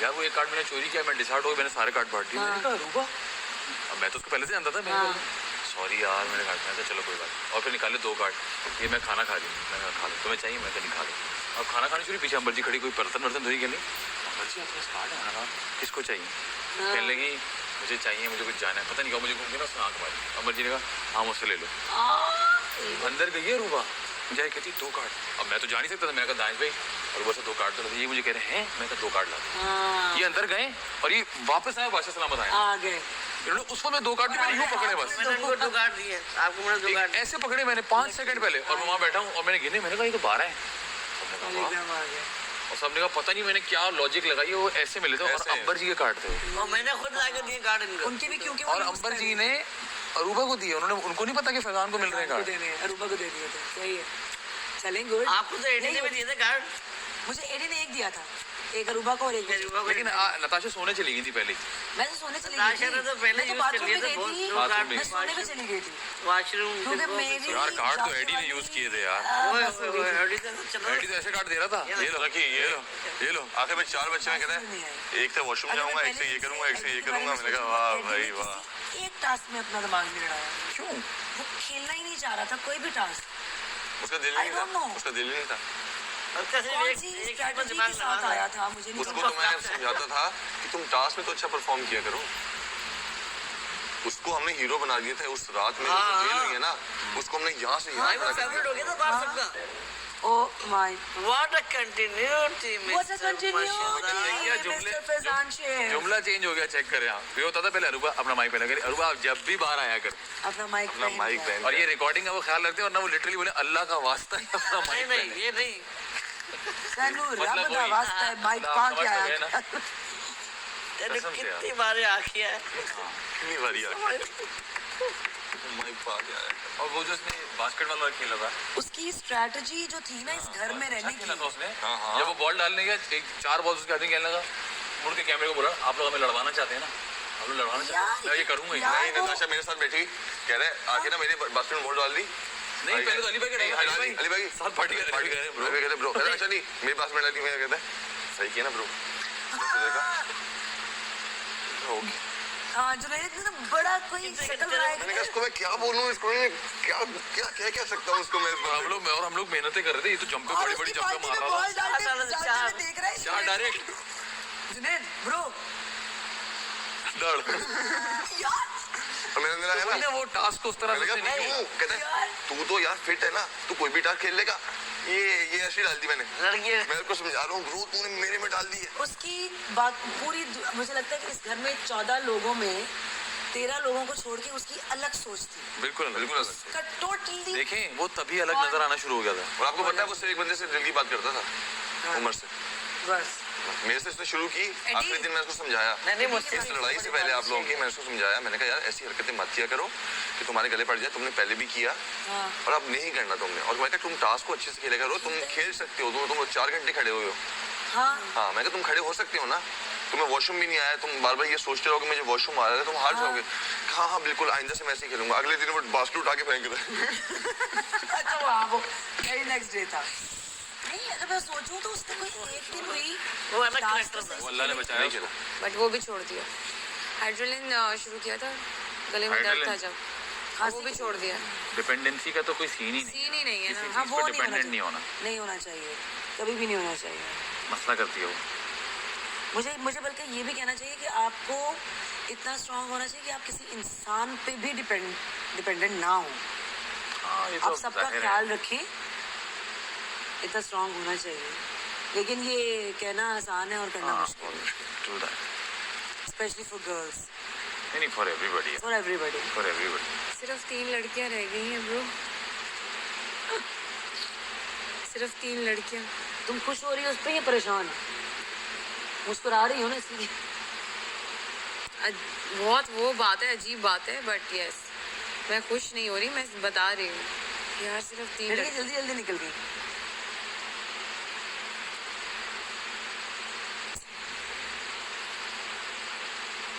यार वो एक कार्ड मैंने चोरी किया मैं डिसाइड हो गया मैंने सारे कार्ड बांट दिए। मैंने कहा रूबा अब मैं तो उसको पहले से जानता था। मैंने सॉरी यार मैंने कार्ड में चलो कोई बात। और फिर निकाले 2 कार्ड ये मैं खाना खा रही हूँ। मैंने खा लो तुम्हें चाहिए? मैं नहीं खा लो। अब खाना खाने शुरू पीछे अम्बर जी खड़ी कोई बर्तन धोई के लिए अम्बर जी आपके पास कार्ड है ना किसको चाहिए? कहने लगी मुझे चाहिए मुझे कुछ जाना है पता नहीं क्या मुझे घूम के ना उसने आँख मारी। अम्बर जी ने कहा हाँ मुझसे ले लो। अंदर गई है रूबा मुझे कहती 2 कार्ड। अब मैं तो जा नहीं सकता था। मैंने कहा दानिश भाई और बस 2 कार्ड तो ये मुझे कह रहे हैं मैं कहा 2 कार्ड ला। ये अंदर गए और ये वापस आए बादशाह सलामत आए आ गए इन्होंने उस पर 2 कार्ड मैंने यूँ पकड़े बस मैंने इनको 2 कार्ड दिए आपको मैंने 2 कार्ड ऐसे पकड़े मैंने 5 सेकंड पहले और मैं वहाँ बैठा हूँ और मैंने गिने मैंने कहा ये तो 12 है। और सबने कहा पता नहीं मैंने क्या लॉजिक लगाई वो ऐसे मिले थे और अंबर जी के कार्ड थे और मैंने खुद लाके दिए कार्ड इनको। उनके भी क्योंकि और अंबर जी ने अरूबा को दिए। उन्होंने उनको नहीं पता कि फैजान को मिल रहे हैं कार्ड। अरूबा को दे दिए थे सही है चलेंगे गुड। आपको तो एडी ने भी दिए थे कार्ड। मुझे एडी ने एक दिया था एक अरूबा को और एक लेकिन नताशा सोने चली गई थी पहले मैं तो सोने चली नाशा गई ने तो पहले मैं तो यूज कर बाथरूम लिए में थे गई थी बहुत कार्ड मैं सोने पे चली गई थी वॉशरूम क्योंकि मेरी यार कार्ड तो एडी ने यूज किए थे यार। एडी एडी तो ऐसे कार्ड दे रहा था ये लो रखिए ये लो आखिर में 4 बच्चे में कहते हैं एक से वॉशरूम जाऊंगा एक से ये करूंगा एक से ये करूंगा। मैंने कहा वाह भाई वाह। एक टास्क में अपना दिमाग नहीं लड़ाया क्यों? वो खेलना ही नहीं चाह रहा था कोई भी टास्क। उसका दिल I नहीं don't know. था उसका दिल नहीं था। कौन सी स्ट्रैटेजी के साथ आया था मुझे नहीं उसको तो मैं समझाता था कि तुम टास्क में तो अच्छा परफॉर्म किया करो। उसको हमने हीरो बना दिया था उस रात में, जो जेल हुई है ना, उसको हमने यहाँ से यहाँ बना फेवरेट हो दिया। गया था बाहर सबका। Oh my What a continuity, what a Mr. Continuity देखिए, जुमले- मिस्टर फैजान शेख। जुमला चेंज हो गया, चेक करें आप। ये होता था पहले अरूबा अपना माइक पहना करे, अरूबा आप जब भी बाहर आया कर, अपना माइक अपना माइक पहन और ये रिकॉर्डिंग का वो ख्याल रखते हैं, और ना वो लिटरली बोले अल्लाह का वास्ता है अपना नहीं माइक नहीं पहने। ये नहीं सानू मतलब रब दा वही। वास्ता है माइक आप पा समझ के तो आया गए ना। तेरे कसम से कितनी बारे आखिया है कितनी बारी माइक पा के आया। और वो जो उसने बास्केट वाला खेला था, उसकी स्ट्रैटेजी जो थी ना इस घर में रहने अच्छा खेला था की, उसने। हाँ, हाँ। जब वो बॉल डालने गया, एक 4 बॉल उसके आदमी खेलने लगा, मुड़ के कैमरे को बोला आप लोग हमें लड़वाना चाहते हैं ना, आप लोग लड़वाना चाहते हैं, मैं ये करूंगा ही। यार, नहीं, नताशा मेरे साथ बैठी कह रहे आके ना मेरे बास्केट में बॉल डाल दी। नहीं, पहले तो अली भाई के नहीं, टाइम में अली भाई साथ पार्टी कर पार्टी रहे हैं, ब्रो, कहते ब्रो, अच्छा नहीं मेरे पास में डाली, मैं कहता है सही किया ना ब्रो, देखा हो गया। हाँ जुनैद ने तो बड़ा कोई शक्ल बनाया मैंने कहा इसको मैं क्या बोलूं, इसको मैं क्या क्या कह सकता हूँ उसको मैं। हम लोग मेहनतें कर रहे थे, ये तो जंपे और बड़ी उसकी बड़ी जंपे पार्टी में मार बॉल रहा था, डालते हुए देख रहा है 4 डायरेक्ट जुनैद ब्रो डर। यार और मैंने मेरा है ना वो टास्क उस तरह मैंने से कहा नहीं तू कहता है तू तो यार फिट है ना, तू कोई भी टास्क खेल लेगा। ये ऐसी डाल दी मैंने, लड़की मैं उसको समझा रहा हूँ ब्रो तूने मेरे में डाल दी है। उसकी बात पूरी मुझे लगता है कि इस घर में 14 लोगों में 13 लोगों को छोड़ के उसकी अलग सोच थी, बिल्कुल बिल्कुल उसका टोटली। देखें, वो तभी अलग नजर आना शुरू हो गया था। और आपको पता है वो सिर्फ एक बंदे से दिल की बात करता था, उमर से। बस मेरे से इसने शुरू की, आखिरी दिन मैं उसको समझाया। नहीं मुझसे इस लड़ाई से पहले आप लोगों की मैं उसको समझाया, मैंने कहा यार ऐसी हरकतें मत किया करो कि तुम्हारे गले पड़ जाए, तुमने पहले भी किया और अब नहीं करना तुमने। और मैं कहा तुम टास्क को अच्छे से खेला करो, तुम खेल सकते हो, तुम 4 घंटे खड़े हुए हो। हाँ मैं कहा तुम खड़े हो सकते हो ना, तुम्हें वॉशरूम भी नहीं आया, तुम बार बार ये सोचते रहो कि मुझे वॉशरूम आ रहा है, तुम हार जाओगे। हाँ हाँ बिल्कुल, आइंदा से मैं ऐसे ही खेलूंगा। अगले दिन वो बास्केट उठा के फेंक रहा है। अच्छा वो नेक्स्ट डे था। नहीं अगर मैं सोचूं तो उसने कोई एक दिन हुई वो अलग करेक्टर था। वो अल्लाह ने बचाया नहीं उसको। खेला। बट वो भी छोड़ दिया। हाइड्रोलिन शुरू किया था, गले में दर्द था जब, हाँ वो भी छोड़ दिया। डिपेंडेंसी का तो कोई सीन ही नहीं, सीन ही नहीं है ना। हाँ वो नहीं होना डिपेंडेंट नहीं चाहिए, होना, नहीं होना चाहिए, कभी भी नहीं होना चाहिए। मसला करती है वो। मुझे बल्कि ये भी कहना चाहिए कि आपको इतना स्ट्रांग होना चाहिए कि आप किसी इंसान पे भी डिपेंडेंट ना हो, हाँ, ये आप तो सबका जाहिर है। ख्याल रखें, इतना स्ट्रांग होना चाहिए। लेकिन ये कहना आसान है और करना हाँ, मुश्किल है, true that. Specially for girls, नहीं for everybody, for everybody. For everybody. सिर्फ 3 लड़कियां रह गई हैं ब्रो, सिर्फ 3 लड़कियां। तुम खुश हो रही हो उस पर या परेशान, मुस्कुरा रही हो ना इसलिए। बहुत वो बात है, अजीब बात है, बट यस मैं खुश नहीं हो रही, मैं बता रही हूँ यार, सिर्फ 3 लड़की लड़कियां। जल्दी जल्दी निकल गई।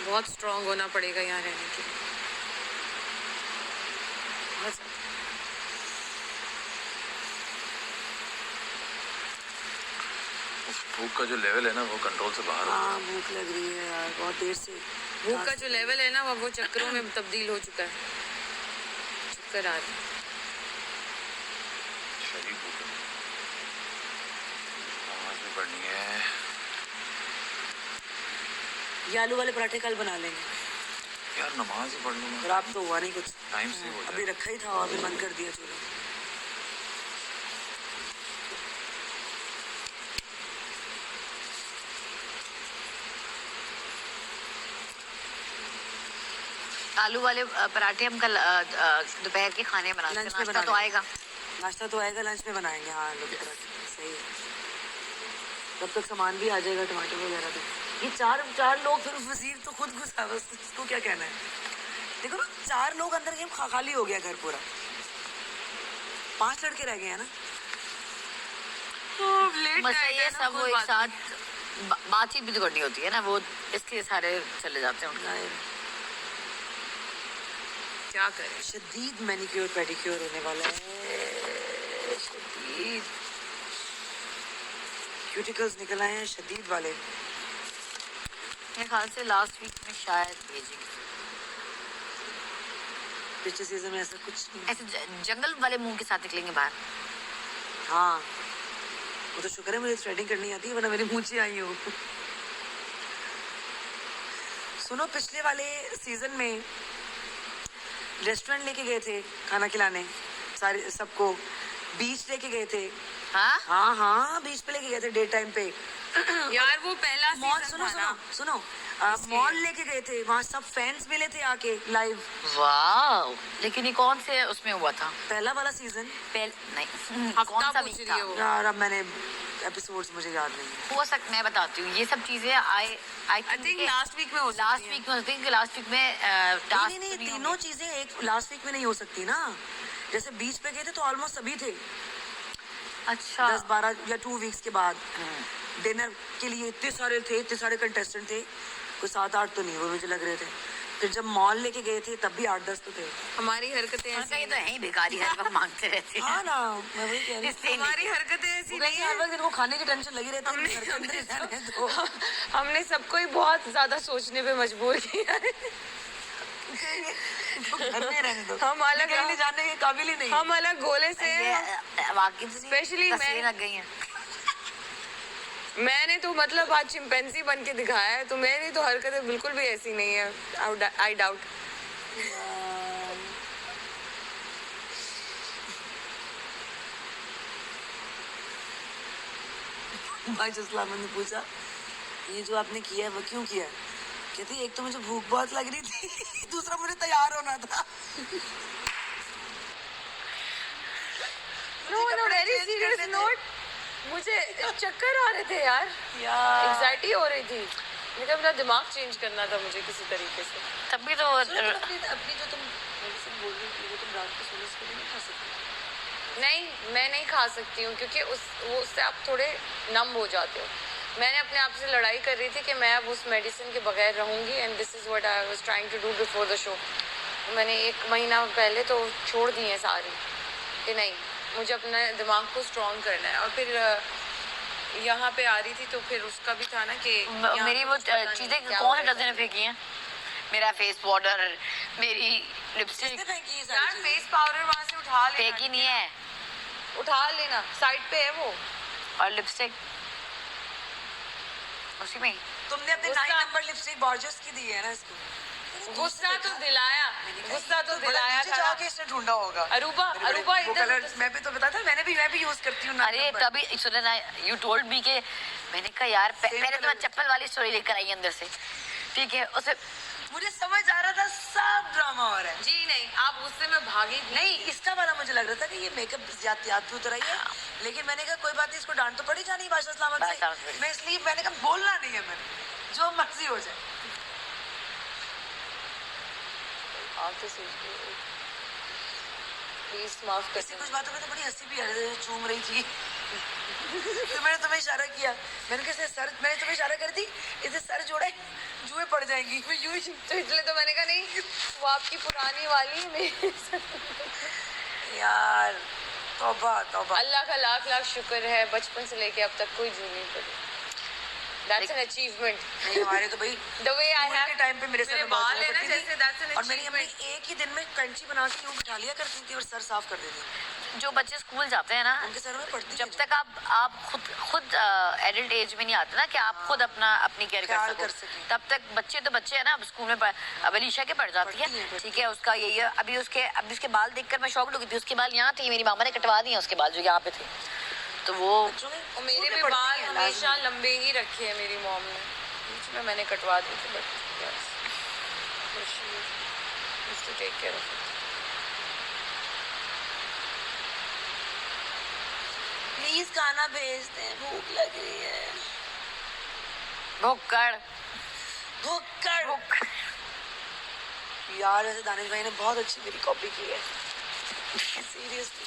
बहुत स्ट्रांग होना पड़ेगा यहाँ रहने के लिए, बहुत ज़्यादा। उस भूख का जो लेवल है ना वो कंट्रोल से बाहर हो गया। हाँ भूख लग रही है यार बहुत देर से। भूख का जो लेवल है ना वो चक्करों में तब्दील हो चुका है, चक्कर आ रहे हैं। शरीर भूख है, नमाज भी पढ़नी है। ये आलू वाले पराठे कल बना लेंगे, यार नमाज ही पढ़ लूँ मैं, और आप तो हुआ नहीं कुछ, टाइम से हो अभी जाए। रखा ही था और अभी बंद कर दिया चूल्हा। आलू वाले पराठे हम कल दोपहर के खाने बनाते हैं, लंच में नाश्ता तो बना आएगा। नाश्ता तो आएगा, लंच में बनाएंगे। हाँ आलू के पराठे सही है, तब तक सामान भी आ जाएगा, टमाटर वगैरह भी। ये चार लोग, फिर वजीर तो खुद गुस्सा, बस उसको क्या कहना है। देखो ना 4 लोग अंदर गए, खाली हो गया घर पूरा, 5 लड़के रह गए हैं ना। मसला ये सब वो एक साथ बातचीत भी तो करनी होती है ना, वो इसलिए सारे चले जाते हैं उनका। क्या करें, शदीद मैनिक्योर पेडिक्योर होने वाला है, शदीद क्यूटिकल्स निकल आए हैं शदीद वाले। मेरे ख्याल से लास्ट वीक में शायद भेजेंगे। पिछले सीजन में ऐसा कुछ नहीं। ऐसे जंगल वाले मुंह के साथ निकलेंगे बाहर। हाँ वो तो शुक्र है मुझे थ्रेडिंग करनी आती है, वरना मेरी मूंछें आई हो। सुनो, पिछले वाले सीजन में रेस्टोरेंट लेके गए थे खाना खिलाने, सारे सबको बीच लेके गए थे। हाँ हाँ हाँ, बीच पे लेके गए थे डे टाइम पे। यार वो पहला मॉल, सीजन सुनो था ना। सुनो सुनो, मॉल लेके गए थे, वहाँ सब फैंस मिले थे आके लाइव। वाह, लेकिन ये कौन से उसमें हुआ था? पहला वाला सीजन। नहीं, हफ्ता कौन सा पूछ वीक रही था? है वो। यार अब मैंने एपिसोड्स मुझे याद नहीं है। हो सकता, मैं बताती हूँ, ये सब चीजें आई थिंक लास्ट वीक में हो सकती लास्ट है। वीक में होती है कि लास्ट वीक में नहीं नहीं, तीनों चीजें एक लास्ट वीक में नहीं हो सकती ना। जैसे बीच पे गए थे तो ऑलमोस्ट सभी थे, अच्छा 10-12 या 2 वीक्स के बाद। डिनर के लिए इतने सारे कंटेस्टेंट थे, कोई 7-8 तो नहीं वो मुझे लग रहे थे। फिर जब मॉल लेके गए थे तब भी 8-10 तो थे। हमारी हरकतें उनका ऐसी ये तो है ही, भिखारी हर वक्त मांगते रहते हैं। हाँ ना, मैं वही कह रही हूँ। इससे ही हमारी हरकतें ऐसी वो कहते नहीं हैं, हर है। वक्त इनको खाने की टेंशन लगी रहती है, घर के अंदर ही रहने दो। हमने सबको ही बहुत ज्यादा सोचने पे मजबूर किया है। घर में रहने दो, हम अलग कहीं नहीं जाने के काबिल ही नहीं। हम अलग गोले से हैं। ये वाकई Especially मैं- तस्वीरें लग गई हैं। मैंने तो मतलब आज चिंपैंजी बन के दिखाया है, तो मेरी तो हरकतें बिल्कुल भी ऐसी नहीं है। I doubt. भाई जसलाम ने पूछा, ये जो आपने किया है वो क्यों किया है? कहती एक तो मुझे भूख बहुत लग रही थी, दूसरा मुझे तैयार होना था। No no, very serious note, मुझे चक्कर आ रहे थे यार, एंग्जाइटी हो रही थी। लेकिन अपना दिमाग चेंज करना था मुझे किसी तरीके से। तभी तो अपनी जो तुम मेडिसिन बोल रही थी, वो तुम रात को सोने से पहले नहीं खा सकती। नहीं, मैं नहीं खा सकती हूँ क्योंकि उससे आप थोड़े नम हो जाते हो। मैंने अपने आप से लड़ाई कर रही थी कि मैं अब उस मेडिसिन के बगैर रहूँगी, and this is what I was trying to do before the show. मैंने 1 महीना पहले तो छोड़ दी है सारी, कि नहीं मुझे अपने दिमाग को स्ट्रॉन्ग करना है। और फिर यहाँ पे आ रही थी तो फिर उसका भी था ना कि यहाँ मेरी वो कुछ पता नहीं चीजें क्या कौन से होएगा। डजन में फेंकी हैं? मेरा फेस पाउडर, मेरी लिपस्टिक किसने फेंकी ये सारी यार चीजें? फेस पाउडर वहाँ से उठा लेना, फेंकी नहीं है, उठा लेना, साइड पे है वो। और लिपस्टिक उसी में ही। तुमने अपने 9 नंबर लिपस्टिक बॉर्जस की दी है ना इसको। गुस्सा तो दिलाया, गुस्सा तो दिलाया नीचे था। जाके इसने ढूंढा होगा। अरूबा वो इधर कलर मैं भी तो बताता, मैं भी यूज करती हूँ। अरे तभी सुने ना, यू टोल्ड मी के, मैंने कहा यार पहले तो मैं चप्पल वाली स्टोरी लेकर आई अंदर से, ठीक है, उसे मुझे समझ आ रहा था सब ड्रामा हो रहा है। जी नहीं, आप गुस्से में भागी नहीं, इसका वाला मुझे लग रहा था कि ये मेकअप याद भी उतर आई है, लेकिन मैंने कहा कोई बात नहीं, इसको डांट तो पड़ी जानी बादशाह सलामत से। मैं इसलिए मैंने कहा बोलना नहीं है, मैंने जो मर्जी हो जाए। आपसे प्लीज माफ कर ऐसी कुछ बातों में तो बड़ी हंसी भी आ रही थी, चूम रही थी। तो मैंने तुम्हें इशारा किया, मैंने तुम्हें इशारा कर दी, इसे सर जोड़े जुए पड़ जाएंगी। मैं यूं ही तो इसलिए तो मैंने कहा नहीं, वो आपकी पुरानी वाली है मेरी। यार तौबा तौबा। अल्लाह का लाख लाख शुक्र है, बचपन से लेके अब तक कोई जू नहीं पड़ी। That's an achievement. नहीं, हमारे तो भाई The way I school have के टाइम पे मेरे सर मेरे में बहुत बाल जुआ है ना, पड़ती थी। जैसे that's an और मेरी अम्मी achievement. एक ही दिन में कैंची बना के यूं बिठा लिया करती थी और सर साफ कर देती थी। जो बच्चे स्कूल जाते हैं ना, उनके सर में पड़ती जब है तक आप खुद एडल्ट एज में नहीं आते ना कि आप खुद अपनी केयर ख्याल कर कर सको, सकें। तब तक बच्चे तो बच्चे है ना। अब स्कूल में अब अलीशा के पढ़ जाती पढ़ती है, है, ठीक है, उसका यही है। अभी उसके बाल देखकर मैं शॉक्ड हो गई थी। उसके बाल यहाँ थे, मेरी मामा ने कटवा दिए उसके बाल जो यहाँ पे थे, तो वो बच्चों में और मेरे स्कूल में भी पढ़ती बाल हैं, हमेशा लाजमी। लंबे ही रखे हैं मेरी मॉम ने, बीच में मैंने कटवा दी थी, but yes, to take care of it. Please खाना भेज दें, भूख लग रही है। भुक्कड़ भुक्कड़। यार ऐसे दानिश भाई ने बहुत अच्छी मेरी कॉपी की है, सीरियसली।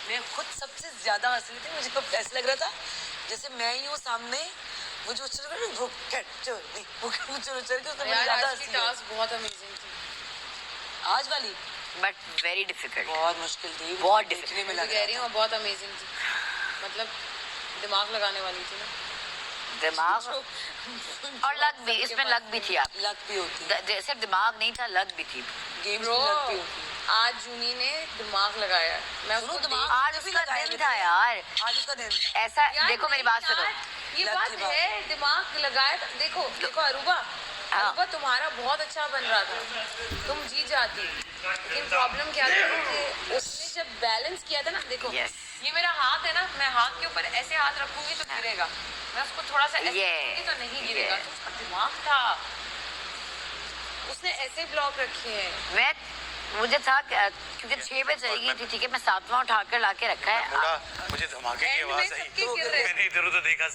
मैं खुद सबसे ज्यादा हंस रही थी, मुझे तो ऐसा लग रहा था जैसे मैं ही हूँ सामने, वो जो उछल रहा है भुक्कड़ चोरी भुक्कड़ उछल के, उसमें मुझे यार ज्यादा आज की हंसी आई। टास्क बहुत अमेजिंग थी। आज वाली बट वेरी डिफिकल्ट, बहुत मुश्किल थी, बहुत देखने में मैं लग कह रही रहा हूँ बहुत अमेजिंग थी, मतलब दिमाग लगाने वाली थी ना। दिमाग और लक भी, इसमें लक भी थी। आप था। लक भी होती है, जैसे दिमाग नहीं था, लक भी थी। Games Bro. में लक भी होती है। आज जूनी ने दिमाग लगाया है। मैं सुनो, उसको दिमाग आज भी उसका लगाया दिन मैंने। था यार, आज उसका दिन था। ऐसा यार देखो मेरी बात सुनो, ये लक बात की बात है, दिमाग लगाया था। देखो देखो अरूबा, हाँ। अरूबा तुम्हारा बहुत अच्छा बन रहा था, तुम जीत जाती, लेकिन प्रॉब्लम क्या था कि उसने जब बैलेंस किया था ना, देखो Yes. ये मेरा हाथ है ना, मैं हाथ के ऊपर ऐसे हाथ रखूंगी तो गिरेगा, मैं उसको थोड़ा सा ऐसे Yeah. रखूंगी तो नहीं गिरेगा, तो उसका दिमाग था, उसने ऐसे ब्लॉक रखे हैं। मैं मुझे था क्योंकि 6 पे चली गई थी, ठीक है, मैं 7वां उठाकर लाके रखा है। मुड़ा, मुझे धमाके की एंड में आवाज आई, सबके गिर रहे। मैंने इधर उधर देखा,